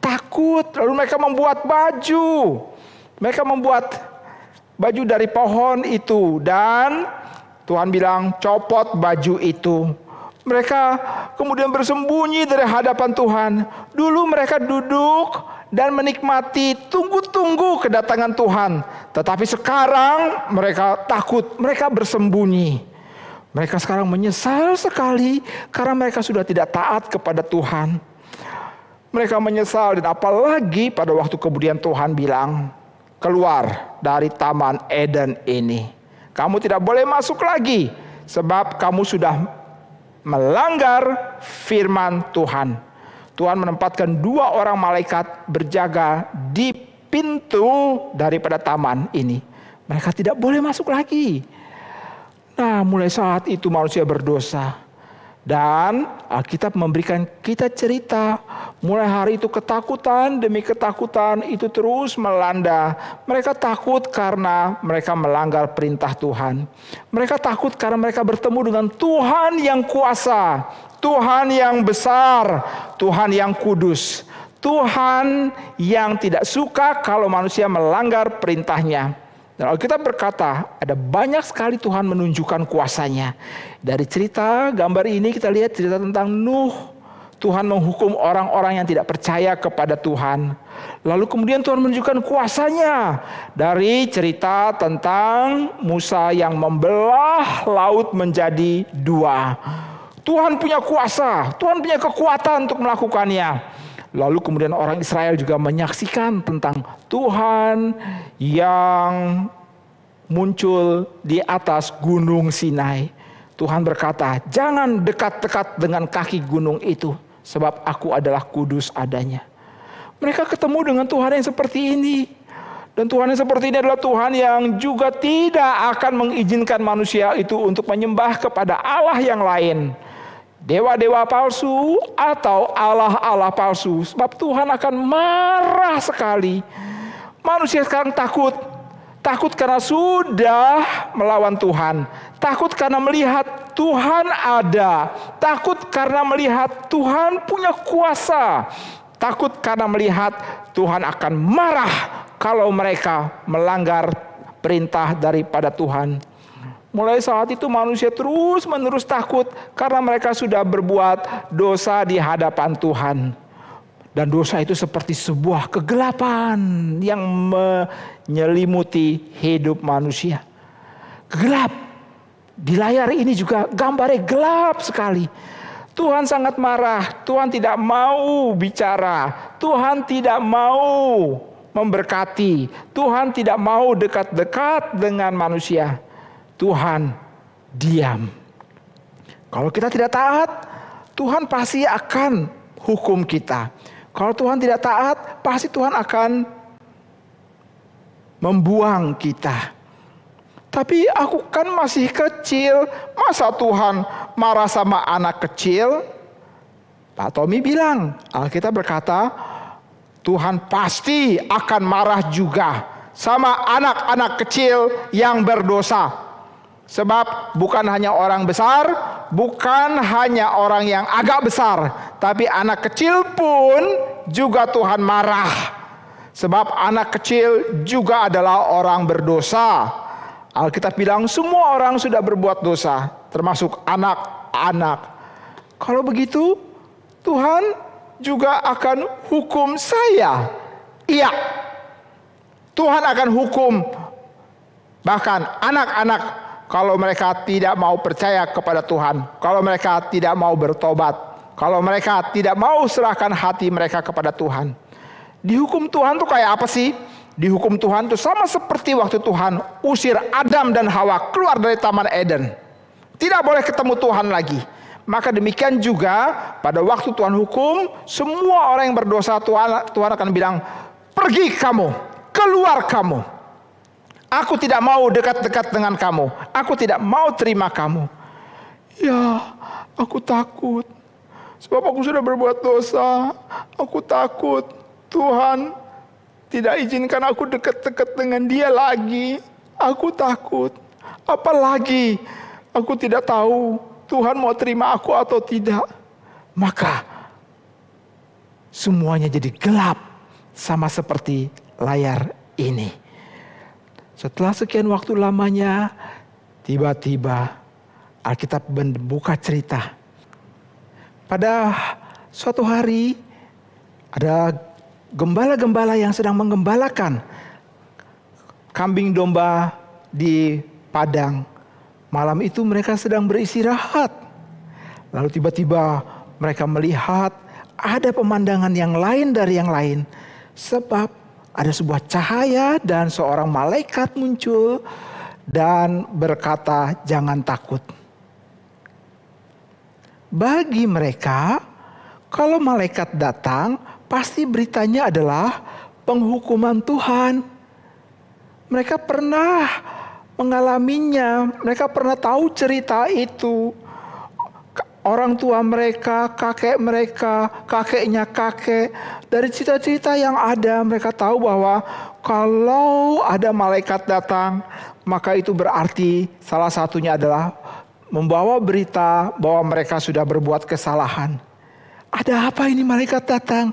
Takut, lalu mereka membuat baju. Mereka membuat baju dari pohon itu dan Tuhan bilang copot baju itu. Mereka kemudian bersembunyi dari hadapan Tuhan. Dulu mereka duduk dan menikmati, tunggu-tunggu kedatangan Tuhan. Tetapi sekarang mereka takut, mereka bersembunyi. Mereka sekarang menyesal sekali karena mereka sudah tidak taat kepada Tuhan. Mereka menyesal dan apalagi pada waktu kemudian Tuhan bilang, keluar dari Taman Eden ini. Kamu tidak boleh masuk lagi sebab kamu sudah melanggar firman Tuhan. Tuhan menempatkan 2 orang malaikat berjaga di pintu daripada taman ini. Mereka tidak boleh masuk lagi. Nah, mulai saat itu manusia berdosa. Dan Alkitab memberikan kita cerita, mulai hari itu ketakutan demi ketakutan itu terus melanda. Mereka takut karena mereka melanggar perintah Tuhan. Mereka takut karena mereka bertemu dengan Tuhan yang kuasa, Tuhan yang besar, Tuhan yang kudus, Tuhan yang tidak suka kalau manusia melanggar perintahnya. Dan Alkitab berkata ada banyak sekali Tuhan menunjukkan kuasanya. Dari cerita gambar ini kita lihat cerita tentang Nuh. Tuhan menghukum orang-orang yang tidak percaya kepada Tuhan. Lalu kemudian Tuhan menunjukkan kuasanya. Dari cerita tentang Musa yang membelah laut menjadi 2. Tuhan punya kuasa, Tuhan punya kekuatan untuk melakukannya. Lalu kemudian orang Israel juga menyaksikan tentang Tuhan yang muncul di atas gunung Sinai. Tuhan berkata, jangan dekat-dekat dengan kaki gunung itu, sebab aku adalah kudus adanya. Mereka ketemu dengan Tuhan yang seperti ini. Dan Tuhan yang seperti ini adalah Tuhan yang juga tidak akan mengizinkan manusia itu untuk menyembah kepada Allah yang lain. Dewa-dewa palsu atau Allah-Allah palsu. Sebab Tuhan akan marah sekali. Manusia sekarang takut. Takut karena sudah melawan Tuhan. Takut karena melihat Tuhan ada. Takut karena melihat Tuhan punya kuasa. Takut karena melihat Tuhan akan marah kalau mereka melanggar perintah daripada Tuhan. Mulai saat itu manusia terus-menerus takut karena mereka sudah berbuat dosa di hadapan Tuhan. Dan dosa itu seperti sebuah kegelapan yang menyelimuti hidup manusia. Gelap. Di layar ini juga gambarnya gelap sekali. Tuhan sangat marah. Tuhan tidak mau bicara. Tuhan tidak mau memberkati. Tuhan tidak mau dekat-dekat dengan manusia. Tuhan diam. Kalau kita tidak taat, Tuhan pasti akan hukum kita. Kalau Tuhan tidak taat, pasti Tuhan akan membuang kita. Tapi aku kan masih kecil, masa Tuhan marah sama anak kecil? Pak Tommy bilang, Alkitab berkata, Tuhan pasti akan marah juga sama anak-anak kecil yang berdosa. Sebab bukan hanya orang besar, bukan hanya orang yang agak besar, tapi anak kecil pun juga Tuhan marah. Sebab anak kecil juga adalah orang berdosa. Alkitab bilang semua orang sudah berbuat dosa, termasuk anak-anak. Kalau begitu, Tuhan juga akan hukum saya. Iya, Tuhan akan hukum bahkan anak-anak kalau mereka tidak mau percaya kepada Tuhan, kalau mereka tidak mau bertobat, kalau mereka tidak mau serahkan hati mereka kepada Tuhan. Dihukum Tuhan tuh kayak apa sih? Dihukum Tuhan tuh sama seperti waktu Tuhan usir Adam dan Hawa keluar dari Taman Eden. Tidak boleh ketemu Tuhan lagi. Maka demikian juga pada waktu Tuhan hukum, semua orang yang berdosa Tuhan akan bilang, pergi kamu, keluar kamu. Aku tidak mau dekat-dekat dengan kamu. Aku tidak mau terima kamu. Ya, aku takut. Sebab aku sudah berbuat dosa. Aku takut Tuhan tidak izinkan aku dekat-dekat dengan Dia lagi. Aku takut. Apalagi aku tidak tahu Tuhan mau terima aku atau tidak. Maka semuanya jadi gelap, sama seperti layar ini. Setelah sekian waktu lamanya, tiba-tiba Alkitab membuka cerita. Pada suatu hari ada gembala-gembala yang sedang menggembalakan kambing domba di padang. Malam itu mereka sedang beristirahat. Lalu tiba-tiba mereka melihat ada pemandangan yang lain dari yang lain. Sebab ada sebuah cahaya dan seorang malaikat muncul dan berkata, jangan takut. Bagi mereka, kalau malaikat datang, pasti beritanya adalah penghukuman Tuhan. Mereka pernah mengalaminya, mereka pernah tahu cerita itu. Orang tua mereka, kakeknya kakek, dari cerita-cerita yang ada mereka tahu bahwa kalau ada malaikat datang, maka itu berarti salah satunya adalah membawa berita bahwa mereka sudah berbuat kesalahan. Ada apa ini malaikat datang?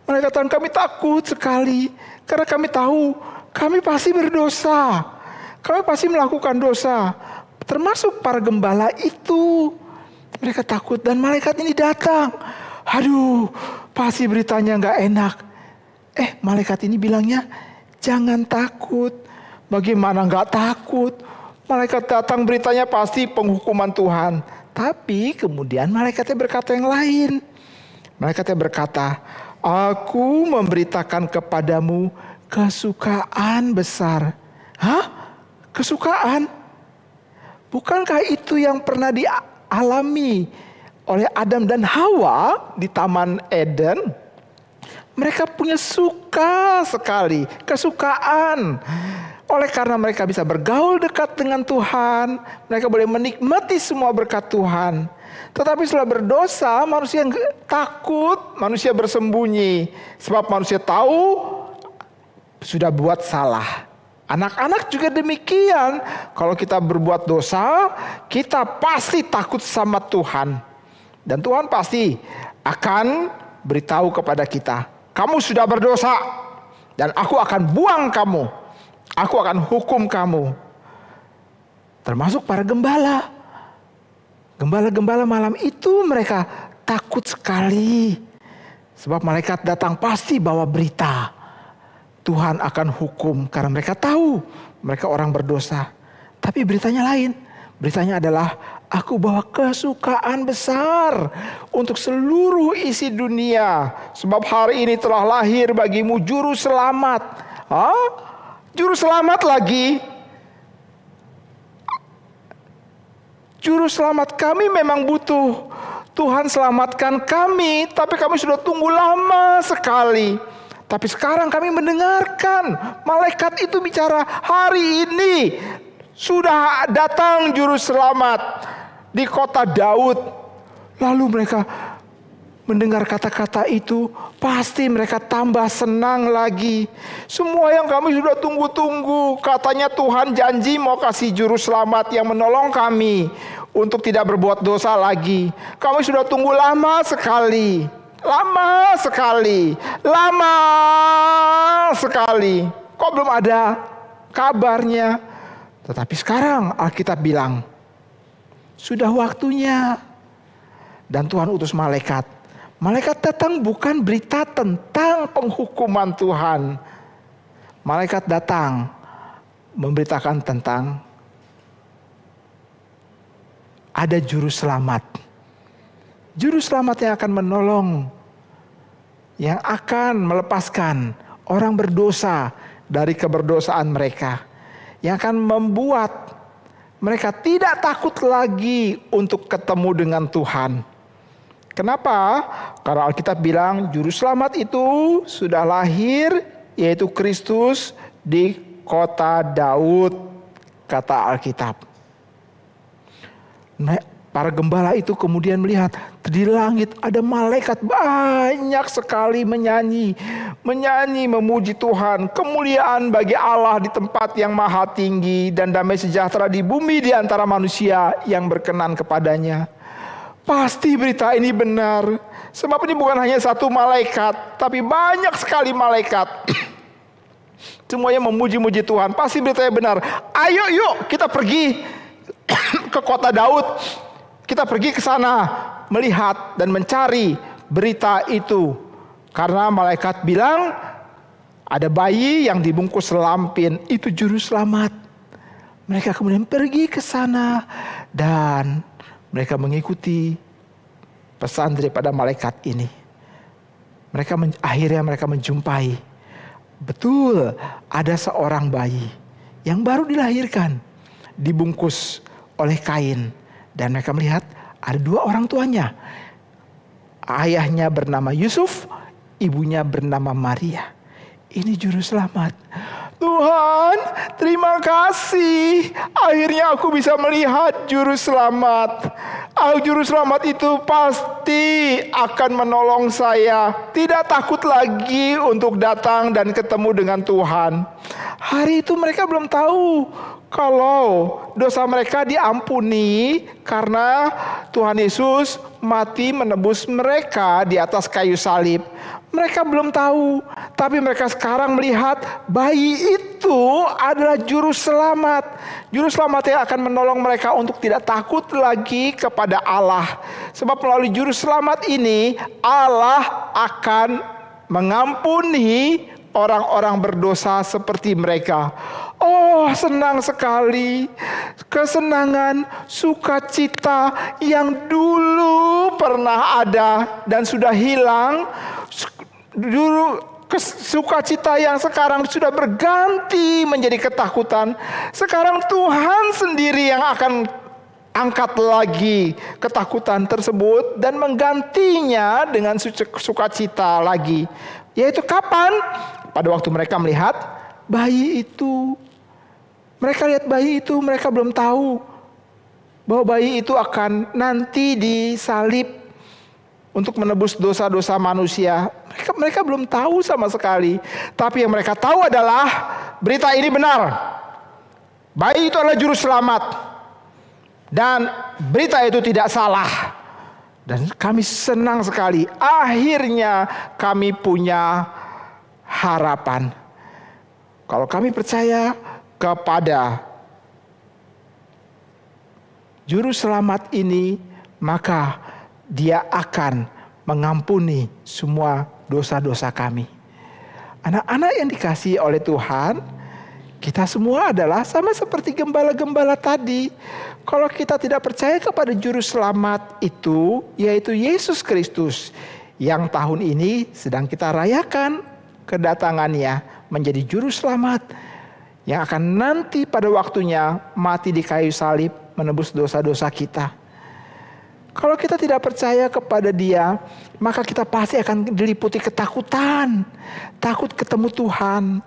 Malaikat datang, kami takut sekali karena kami tahu kami pasti berdosa. Kami pasti melakukan dosa, termasuk para gembala itu. Mereka takut dan malaikat ini datang. Aduh, pasti beritanya nggak enak. Malaikat ini bilangnya, jangan takut. Bagaimana nggak takut? Malaikat datang beritanya pasti penghukuman Tuhan. Tapi kemudian malaikatnya berkata yang lain. Malaikatnya berkata, aku memberitakan kepadamu kesukaan besar. Hah? Kesukaan? Bukankah itu yang pernah dialami oleh Adam dan Hawa di Taman Eden? Mereka punya suka sekali, kesukaan. Oleh karena mereka bisa bergaul dekat dengan Tuhan, mereka boleh menikmati semua berkat Tuhan. Tetapi setelah berdosa, manusia takut, manusia bersembunyi. Sebab manusia tahu sudah buat salah. Anak-anak juga demikian. Kalau kita berbuat dosa, kita pasti takut sama Tuhan. Dan Tuhan pasti akan beritahu kepada kita, kamu sudah berdosa dan aku akan buang kamu. Aku akan hukum kamu. Termasuk para gembala. Gembala-gembala malam itu mereka takut sekali. Sebab malaikat datang pasti bawa berita. Tuhan akan hukum karena mereka tahu mereka orang berdosa. Tapi beritanya lain. Beritanya adalah aku bawa kesukaan besar untuk seluruh isi dunia. Sebab hari ini telah lahir bagimu juru selamat. Juru selamat lagi. Juru selamat kami memang butuh. Tuhan selamatkan kami, tapi kami sudah tunggu lama sekali. Tapi sekarang kami mendengarkan malaikat itu bicara, hari ini sudah datang juru selamat di kota Daud. Lalu mereka mendengar kata-kata itu, pasti mereka tambah senang lagi. Semua yang kami sudah tunggu-tunggu, katanya Tuhan janji mau kasih juru selamat yang menolong kami untuk tidak berbuat dosa lagi. Kami sudah tunggu lama sekali. Lama sekali. Kok belum ada kabarnya? Tetapi sekarang Alkitab bilang, sudah waktunya. Dan Tuhan utus malaikat. Malaikat datang bukan berita tentang penghukuman Tuhan. Malaikat datang memberitakan tentang ada juru selamat. Juru selamat yang akan menolong, yang akan melepaskan orang berdosa dari keberdosaan mereka, yang akan membuat mereka tidak takut lagi untuk ketemu dengan Tuhan. Kenapa? Karena Alkitab bilang juru selamat itu sudah lahir, yaitu Kristus di kota Daud, kata Alkitab. Para gembala itu kemudian melihat di langit ada malaikat banyak sekali menyanyi, memuji Tuhan. Kemuliaan bagi Allah di tempat yang maha tinggi, dan damai sejahtera di bumi di antara manusia yang berkenan kepadanya. Pasti berita ini benar, sebab ini bukan hanya satu malaikat, tapi banyak sekali malaikat. Semuanya memuji-muji Tuhan. Pasti beritanya benar. Ayo yuk kita pergi ke kota Daud. Kita pergi ke sana melihat dan mencari berita itu. Karena malaikat bilang ada bayi yang dibungkus lampin, itu juru selamat. Mereka kemudian pergi ke sana dan mereka mengikuti pesan daripada malaikat ini. Akhirnya mereka menjumpai, betul ada seorang bayi yang baru dilahirkan, dibungkus oleh kain. Dan mereka melihat ada dua orang tuanya. Ayahnya bernama Yusuf, ibunya bernama Maria. Ini juru selamat. Tuhan, terima kasih. Akhirnya aku bisa melihat juru selamat. Juru selamat itu pasti akan menolong saya. Tidak takut lagi untuk datang dan ketemu dengan Tuhan. Hari itu mereka belum tahu kalau dosa mereka diampuni karena Tuhan Yesus mati menebus mereka di atas kayu salib. Mereka belum tahu, tapi mereka sekarang melihat bayi itu adalah juru selamat. Juru selamat yang akan menolong mereka untuk tidak takut lagi kepada Allah. Sebab melalui juru selamat ini Allah akan mengampuni orang-orang berdosa seperti mereka. Oh, senang sekali. Kesenangan, sukacita yang dulu pernah ada dan sudah hilang. Dulu sukacita yang sekarang sudah berganti menjadi ketakutan. Sekarang Tuhan sendiri yang akan angkat lagi ketakutan tersebut dan menggantinya dengan sukacita lagi. Yaitu kapan? Pada waktu mereka melihat bayi itu. Mereka lihat bayi itu, mereka belum tahu bahwa bayi itu akan nanti disalib untuk menebus dosa-dosa manusia. Mereka belum tahu sama sekali. Tapi yang mereka tahu adalah berita ini benar. Bayi itu adalah juru selamat. Dan berita itu tidak salah. Dan kami senang sekali. Akhirnya kami punya harapan. Kalau kami percaya kepada juru selamat ini, maka Dia akan mengampuni semua dosa-dosa kami. Anak-anak yang dikasihi oleh Tuhan, kita semua adalah sama seperti gembala-gembala tadi. Kalau kita tidak percaya kepada juru selamat itu, yaitu Yesus Kristus, yang tahun ini sedang kita rayakan kedatangannya menjadi juru selamat, yang akan nanti pada waktunya mati di kayu salib menebus dosa-dosa kita. Kalau kita tidak percaya kepada Dia, maka kita pasti akan diliputi ketakutan. Takut ketemu Tuhan,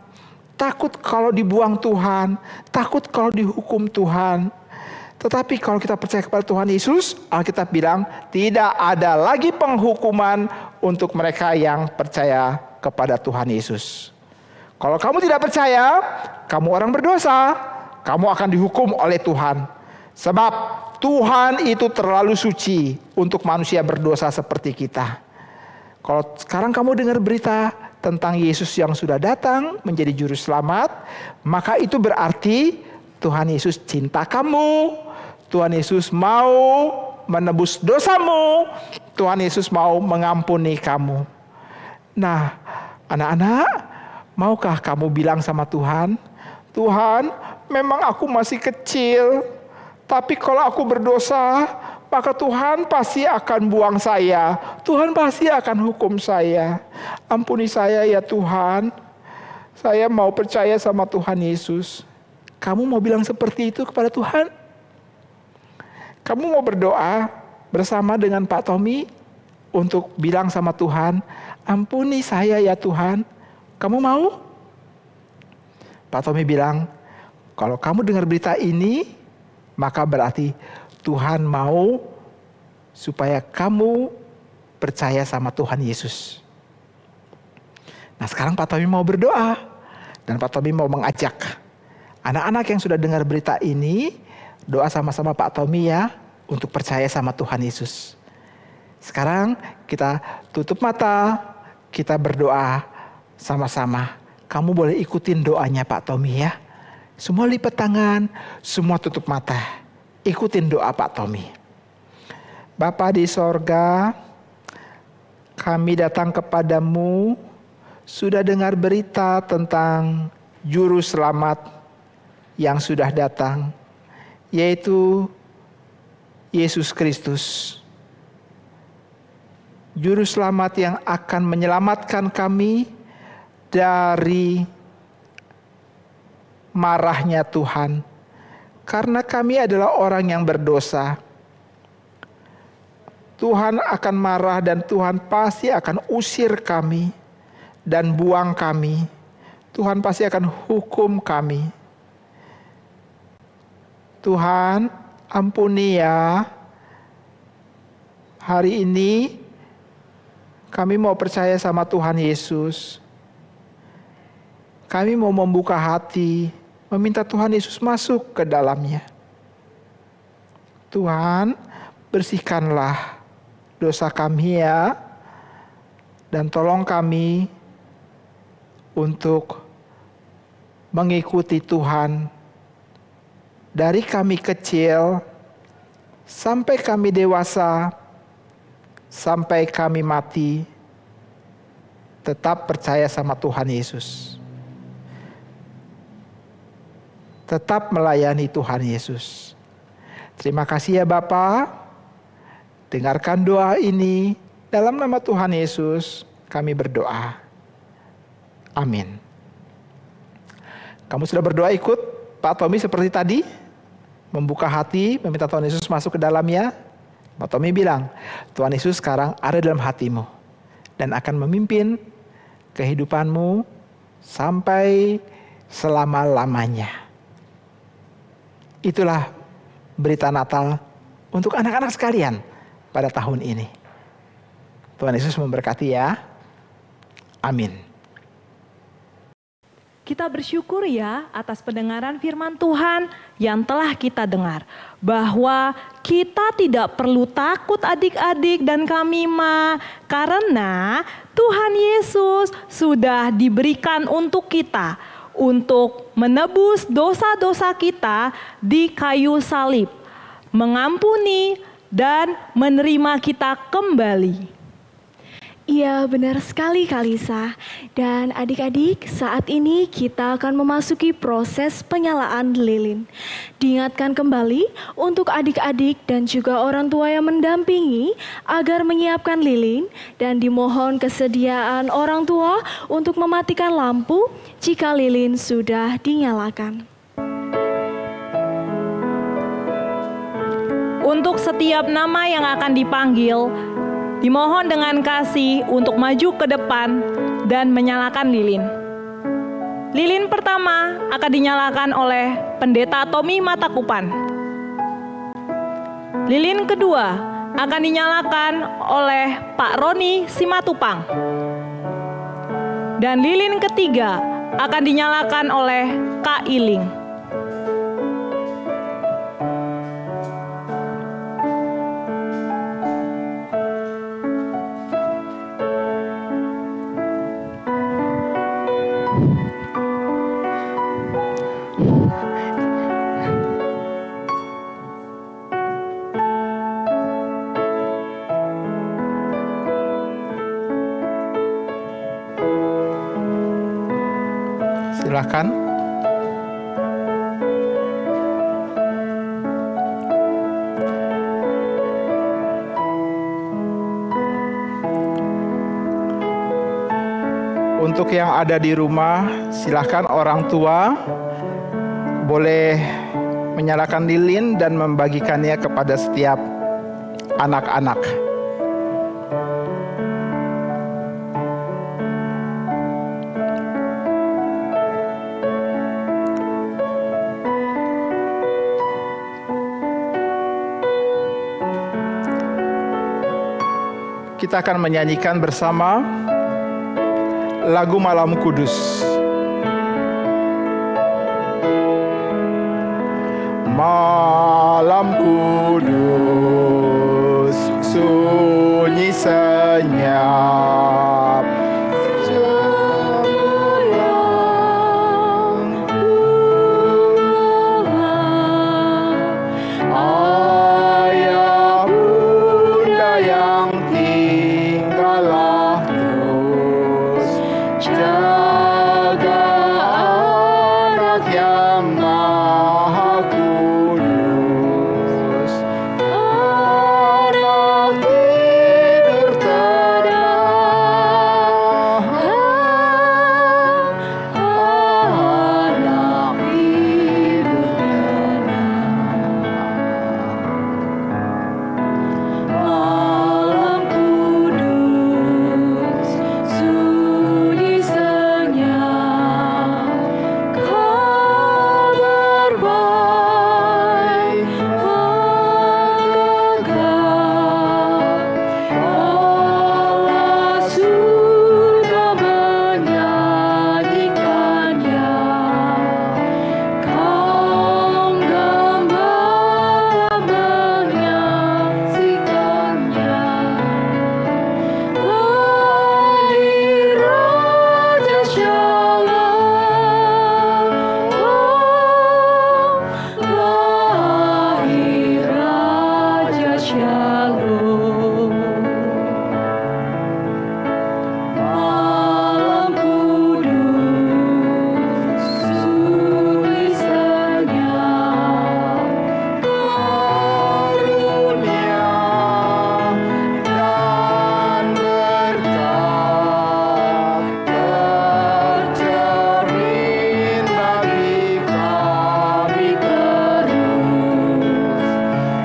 takut kalau dibuang Tuhan, takut kalau dihukum Tuhan. Tetapi kalau kita percaya kepada Tuhan Yesus, Alkitab bilang tidak ada lagi penghukuman untuk mereka yang percaya kepada Tuhan Yesus. Kalau kamu tidak percaya, kamu orang berdosa, kamu akan dihukum oleh Tuhan. Sebab Tuhan itu terlalu suci untuk manusia berdosa seperti kita. Kalau sekarang kamu dengar berita tentang Yesus yang sudah datang menjadi juru selamat, maka itu berarti Tuhan Yesus cinta kamu. Tuhan Yesus mau menebus dosamu. Tuhan Yesus mau mengampuni kamu. Nah, anak-anak, maukah kamu bilang sama Tuhan, Tuhan, memang aku masih kecil, tapi kalau aku berdosa, maka Tuhan pasti akan buang saya. Tuhan pasti akan hukum saya. Ampuni saya ya Tuhan. Saya mau percaya sama Tuhan Yesus. Kamu mau bilang seperti itu kepada Tuhan? Kamu mau berdoa bersama dengan Pak Tommy untuk bilang sama Tuhan, ampuni saya ya Tuhan. Kamu mau? Pak Tommy bilang, kalau kamu dengar berita ini, maka berarti Tuhan mau supaya kamu percaya sama Tuhan Yesus. Nah, sekarang Pak Tommy mau berdoa. Dan Pak Tommy mau mengajak anak-anak yang sudah dengar berita ini, doa sama-sama Pak Tommy ya, untuk percaya sama Tuhan Yesus. Sekarang kita tutup mata, kita berdoa sama-sama. Kamu boleh ikutin doanya Pak Tommy ya. Semua lipat tangan, semua tutup mata. Ikutin doa Pak Tommy. Bapa di sorga, kami datang kepadamu, sudah dengar berita tentang juru selamat yang sudah datang, yaitu Yesus Kristus. Juru selamat yang akan menyelamatkan kami dari marahnya Tuhan. Karena kami adalah orang yang berdosa. Tuhan akan marah dan Tuhan pasti akan usir kami dan buang kami. Tuhan pasti akan hukum kami. Tuhan, ampuni ya. Hari ini kami mau percaya sama Tuhan Yesus. Kami mau membuka hati, meminta Tuhan Yesus masuk ke dalamnya. Tuhan, bersihkanlah dosa kami ya. Dan tolong kami untuk mengikuti Tuhan. Dari kami kecil sampai kami dewasa, sampai kami mati, tetap percaya sama Tuhan Yesus. Tetap melayani Tuhan Yesus. Terima kasih ya Bapa. Dengarkan doa ini. Dalam nama Tuhan Yesus kami berdoa. Amin. Kamu sudah berdoa ikut Pak Tommy seperti tadi? Membuka hati, meminta Tuhan Yesus masuk ke dalamnya. Pak Tommy bilang, Tuhan Yesus sekarang ada dalam hatimu. Dan akan memimpin kehidupanmu sampai selama-lamanya. Itulah berita Natal untuk anak-anak sekalian pada tahun ini. Tuhan Yesus memberkati ya. Amin. Kita bersyukur ya atas pendengaran firman Tuhan yang telah kita dengar. Bahwa kita tidak perlu takut adik-adik dan kami karena Tuhan Yesus sudah diberikan untuk kita. Untuk menebus dosa-dosa kita di kayu salib. Mengampuni dan menerima kita kembali. Iya benar sekali Kalisa. Dan adik-adik, saat ini kita akan memasuki proses penyalaan lilin. Diingatkan kembali untuk adik-adik dan juga orang tua yang mendampingi agar menyiapkan lilin dan dimohon kesediaan orang tua untuk mematikan lampu jika lilin sudah dinyalakan. Untuk setiap nama yang akan dipanggil, dimohon dengan kasih untuk maju ke depan dan menyalakan lilin. Lilin pertama akan dinyalakan oleh Pendeta Tommy Matakupan. Lilin kedua akan dinyalakan oleh Pak Roni Simatupang. Dan lilin ketiga akan dinyalakan oleh Kak Iling. Silakan. Untuk yang ada di rumah, silakan orang tua boleh menyalakan lilin dan membagikannya kepada setiap anak-anak. Kita akan menyanyikan bersama lagu Malam Kudus. Malam kudus, sunyi senyap, ayah bunda yang tinggallah terus, jaga anak yang maha kudus. Anak tidur tenang, anak tidur tenang. Malam kudus, sunyi senyap, kabar baik menggagap, Allah sudah menyanyikannya, kaum gembala menyaksikannya. Lahir Raja Shalom, lahir Raja Shalom. Malam kudus, sunyi senyap, karunia dan berkat tercermin bagi kami terus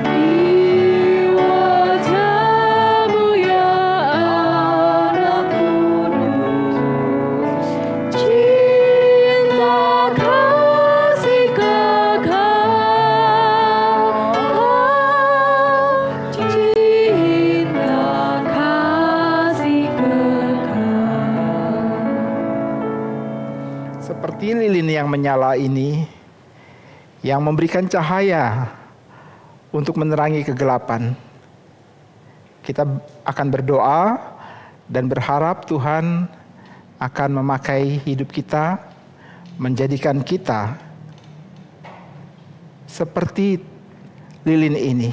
di wajah-Mu ya anak kudus. Cinta kasih kekal, cinta kasih kekal. Seperti lilin yang menyala ini, yang memberikan cahaya untuk menerangi kegelapan. Kita akan berdoa dan berharap Tuhan akan memakai hidup kita, menjadikan kita seperti lilin ini,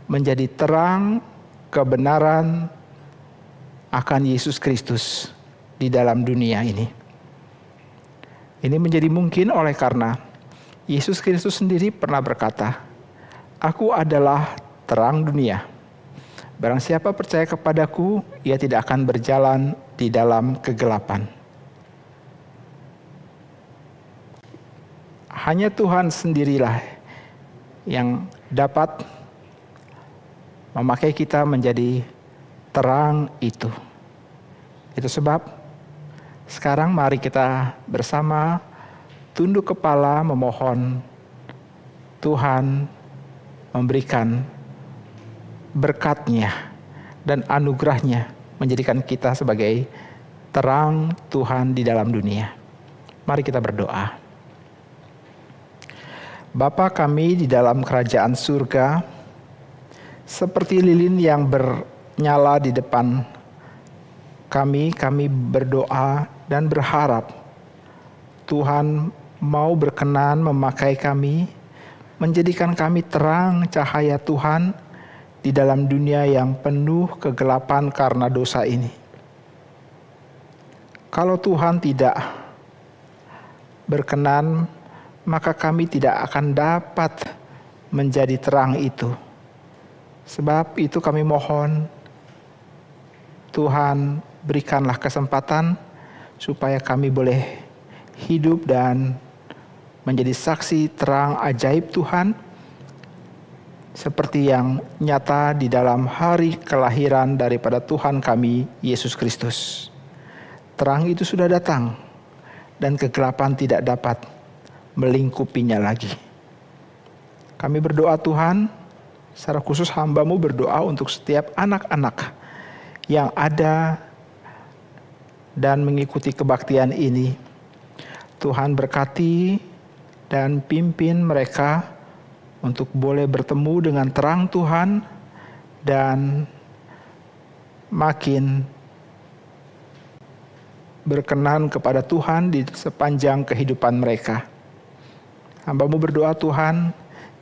menjadi terang kebenaran akan Yesus Kristus di dalam dunia ini. Ini menjadi mungkin oleh karena Yesus Kristus sendiri pernah berkata, "Aku adalah terang dunia. Barang siapa percaya kepadaku, ia tidak akan berjalan di dalam kegelapan." Hanya Tuhan sendirilah yang dapat memakai kita menjadi terang itu. Itu sebab sekarang mari kita bersama tunduk kepala memohon Tuhan memberikan berkat-Nya dan anugerah-Nya menjadikan kita sebagai terang Tuhan di dalam dunia. Mari kita berdoa. Bapa kami di dalam kerajaan surga, seperti lilin yang bernyala di depan kami berdoa dan berharap Tuhan mau berkenan memakai kami, menjadikan kami terang cahaya Tuhan di dalam dunia yang penuh kegelapan karena dosa ini. Kalau Tuhan tidak berkenan, maka kami tidak akan dapat menjadi terang itu. Sebab itu kami mohon, Tuhan berikanlah kesempatan supaya kami boleh hidup dan menjadi saksi terang ajaib Tuhan, seperti yang nyata di dalam hari kelahiran daripada Tuhan kami, Yesus Kristus. Terang itu sudah datang, dan kegelapan tidak dapat melingkupinya lagi. Kami berdoa Tuhan, secara khusus hamba-Mu berdoa untuk setiap anak-anak yang ada dan mengikuti kebaktian ini. Tuhan berkati dan pimpin mereka untuk boleh bertemu dengan terang Tuhan dan makin berkenan kepada Tuhan di sepanjang kehidupan mereka. Hamba-Mu berdoa Tuhan,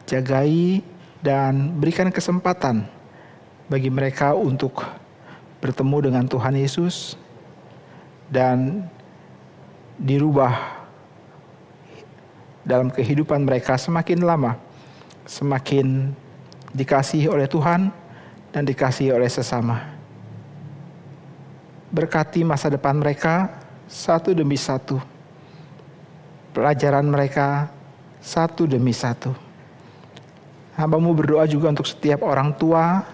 jagai dan berikan kesempatan bagi mereka untuk bertemu dengan Tuhan Yesus dan dirubah dalam kehidupan mereka semakin lama, semakin dikasihi oleh Tuhan dan dikasihi oleh sesama. Berkati masa depan mereka satu demi satu, pelajaran mereka satu demi satu. Hamba-Mu berdoa juga untuk setiap orang tua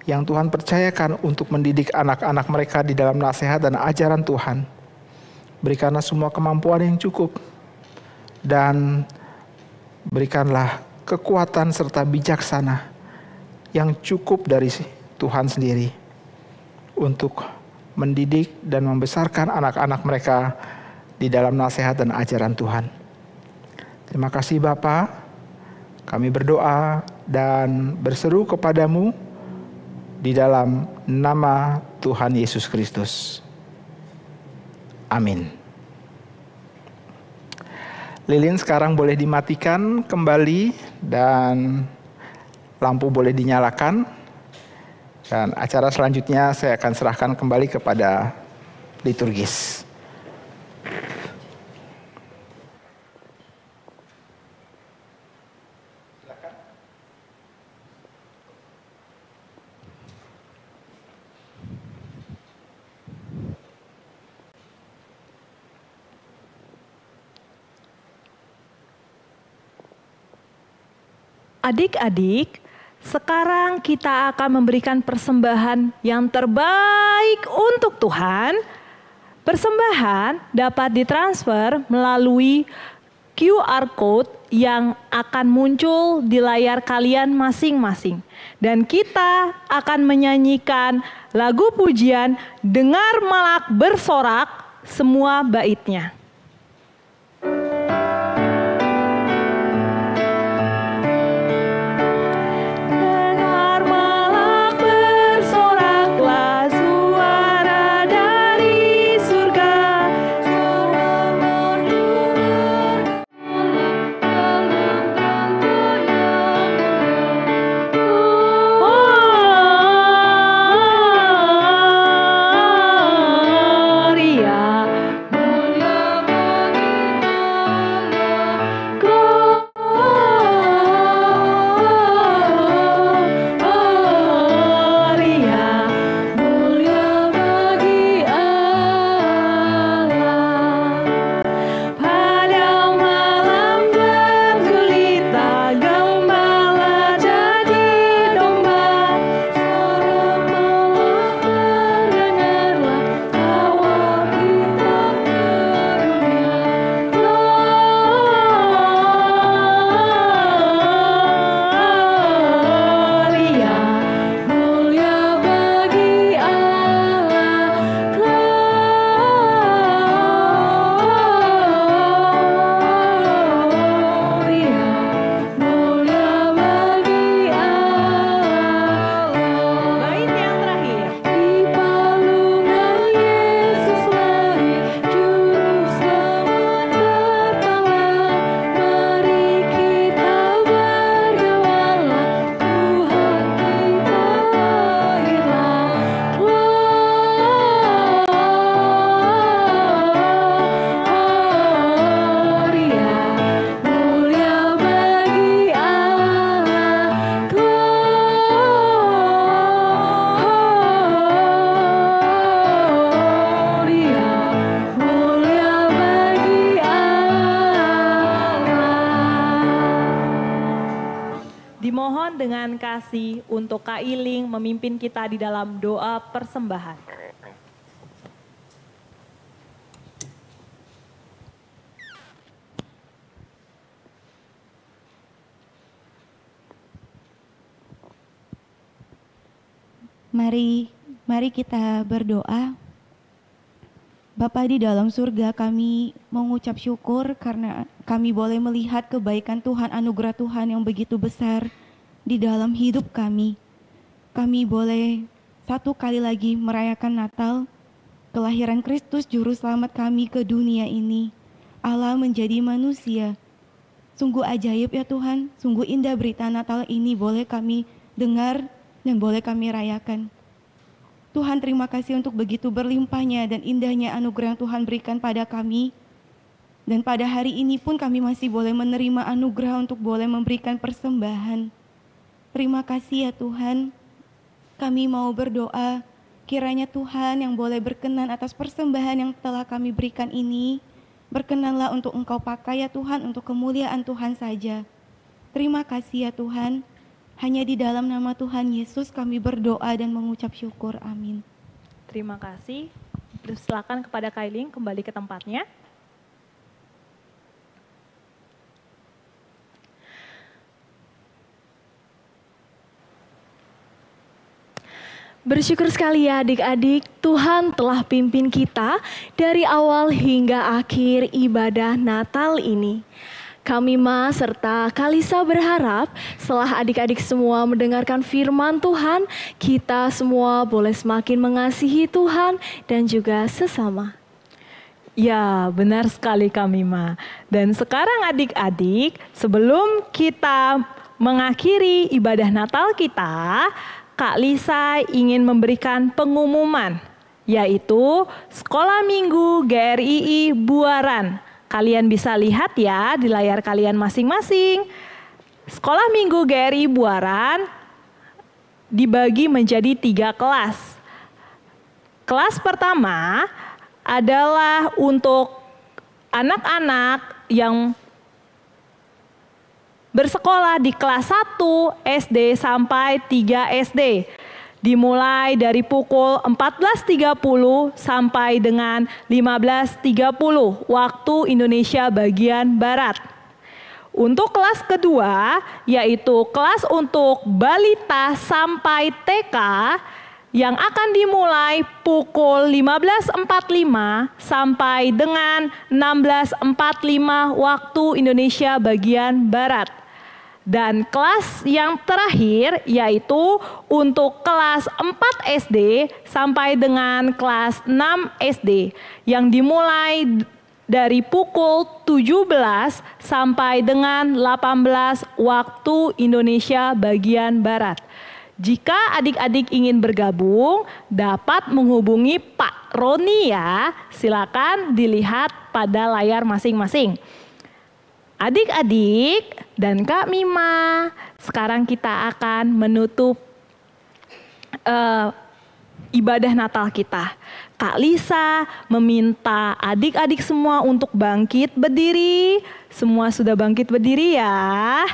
yang Tuhan percayakan untuk mendidik anak-anak mereka di dalam nasihat dan ajaran Tuhan. Berikanlah semua kemampuan yang cukup dan berikanlah kekuatan serta bijaksana yang cukup dari Tuhan sendiri untuk mendidik dan membesarkan anak-anak mereka di dalam nasihat dan ajaran Tuhan. Terima kasih Bapa, kami berdoa dan berseru kepadamu di dalam nama Tuhan Yesus Kristus. Amin. Lilin sekarang boleh dimatikan kembali dan lampu boleh dinyalakan. Dan acara selanjutnya saya akan serahkan kembali kepada liturgis. Adik-adik, sekarang kita akan memberikan persembahan yang terbaik untuk Tuhan. Persembahan dapat ditransfer melalui QR Code yang akan muncul di layar kalian masing-masing. Dan kita akan menyanyikan lagu pujian "Dengar Malak Bersorak" semua baitnya. Mulia kasih untuk Kak Iling memimpin kita di dalam doa persembahan. Mari kita berdoa. Bapa di dalam surga, kami mengucap syukur karena kami boleh melihat kebaikan Tuhan, anugerah Tuhan yang begitu besar di dalam hidup kami. Kami boleh satu kali lagi merayakan Natal, kelahiran Kristus Juru Selamat kami ke dunia ini. Allah menjadi manusia. Sungguh ajaib ya Tuhan, sungguh indah berita Natal ini boleh kami dengar dan boleh kami rayakan. Tuhan, terima kasih untuk begitu berlimpahnya dan indahnya anugerah yang Tuhan berikan pada kami. Dan pada hari ini pun kami masih boleh menerima anugerah untuk boleh memberikan persembahan. Terima kasih ya Tuhan. Kami mau berdoa, kiranya Tuhan yang boleh berkenan atas persembahan yang telah kami berikan ini, berkenanlah untuk Engkau pakai ya Tuhan, untuk kemuliaan Tuhan saja. Terima kasih ya Tuhan. Hanya di dalam nama Tuhan Yesus kami berdoa dan mengucap syukur. Amin. Terima kasih. Silakan kepada Kak Iling kembali ke tempatnya. Bersyukur sekali ya adik-adik, Tuhan telah pimpin kita dari awal hingga akhir ibadah Natal ini. Kami serta Kalisa berharap setelah adik-adik semua mendengarkan firman Tuhan, kita semua boleh semakin mengasihi Tuhan dan juga sesama. Ya, benar sekali Kak Mima. Dan sekarang adik-adik, sebelum kita mengakhiri ibadah Natal kita, Kak Lisa ingin memberikan pengumuman, yaitu Sekolah Minggu GRII Buaran. Kalian bisa lihat ya di layar kalian masing-masing. Sekolah Minggu GRI Buaran dibagi menjadi 3 kelas. Kelas pertama adalah untuk anak-anak yang bersekolah di kelas 1 SD sampai 3 SD. Dimulai dari pukul 14.30 sampai dengan 15.30 waktu Indonesia bagian Barat. Untuk kelas kedua, yaitu kelas untuk balita sampai TK yang akan dimulai pukul 15.45 sampai dengan 16.45 waktu Indonesia bagian Barat. Dan kelas yang terakhir yaitu untuk kelas 4 SD sampai dengan kelas 6 SD yang dimulai dari pukul 17 sampai dengan 18 waktu Indonesia bagian Barat. Jika adik-adik ingin bergabung, dapat menghubungi Pak Roni ya. Silakan dilihat pada layar masing-masing. Adik-adik dan Kak Mima, sekarang kita akan menutup ibadah Natal kita. Kak Lisa meminta adik-adik semua untuk bangkit berdiri. Semua sudah bangkit berdiri ya.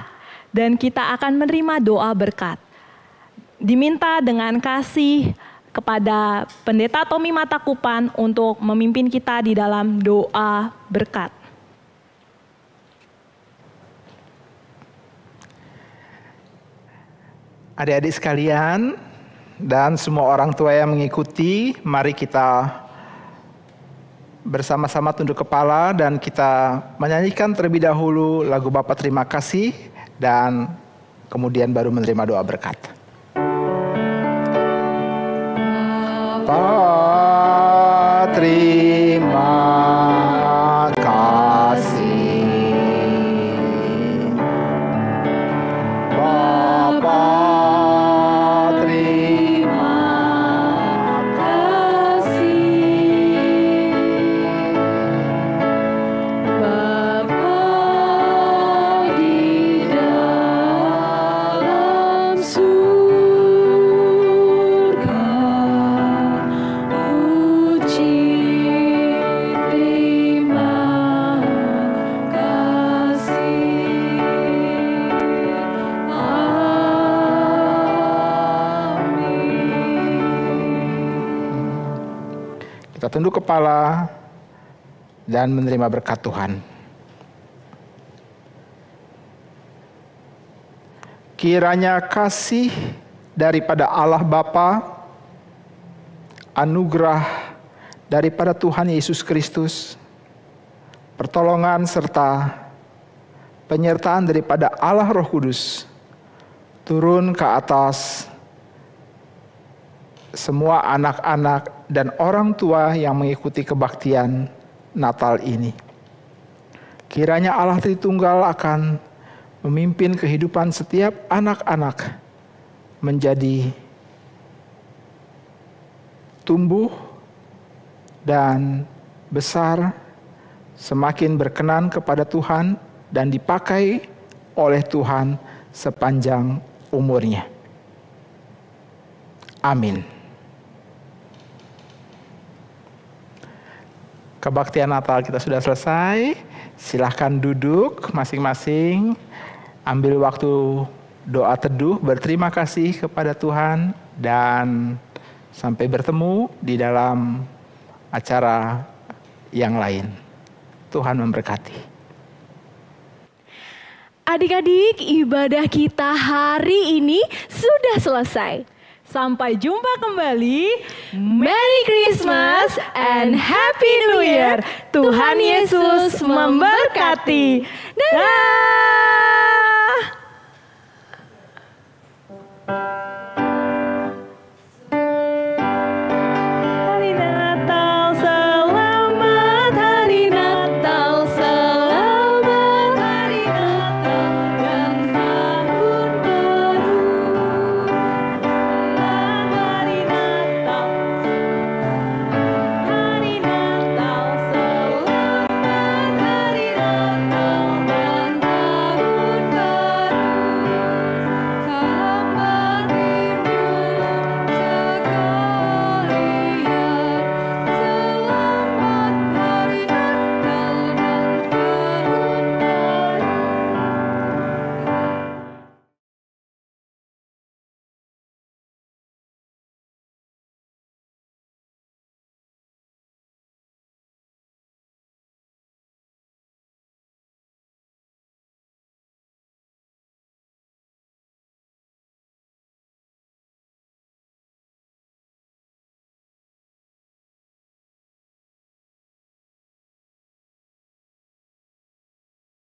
Dan kita akan menerima doa berkat. Diminta dengan kasih kepada Pendeta Tommy Matakupan untuk memimpin kita di dalam doa berkat. Adik-adik sekalian dan semua orang tua yang mengikuti, mari kita bersama-sama tunduk kepala dan kita menyanyikan terlebih dahulu lagu Bapa Terima Kasih dan kemudian baru menerima doa berkat. Bapa terima kasih. Surga Kita tunduk kepala dan menerima berkat Tuhan. Kiranya kasih daripada Allah Bapa, anugerah daripada Tuhan Yesus Kristus, pertolongan serta penyertaan daripada Allah Roh Kudus turun ke atas semua anak-anak dan orang tua yang mengikuti kebaktian Natal ini. Kiranya Allah Tritunggal akan memimpin kehidupan setiap anak-anak menjadi tumbuh dan besar, semakin berkenan kepada Tuhan dan dipakai oleh Tuhan sepanjang umurnya. Amin. Kebaktian Natal kita sudah selesai. Silahkan duduk masing-masing. Ambil waktu doa teduh, berterima kasih kepada Tuhan, dan sampai bertemu di dalam acara yang lain. Tuhan memberkati. Adik-adik, ibadah kita hari ini sudah selesai. Sampai jumpa kembali. Merry Christmas and Happy New Year. Tuhan Yesus memberkati. Dadah.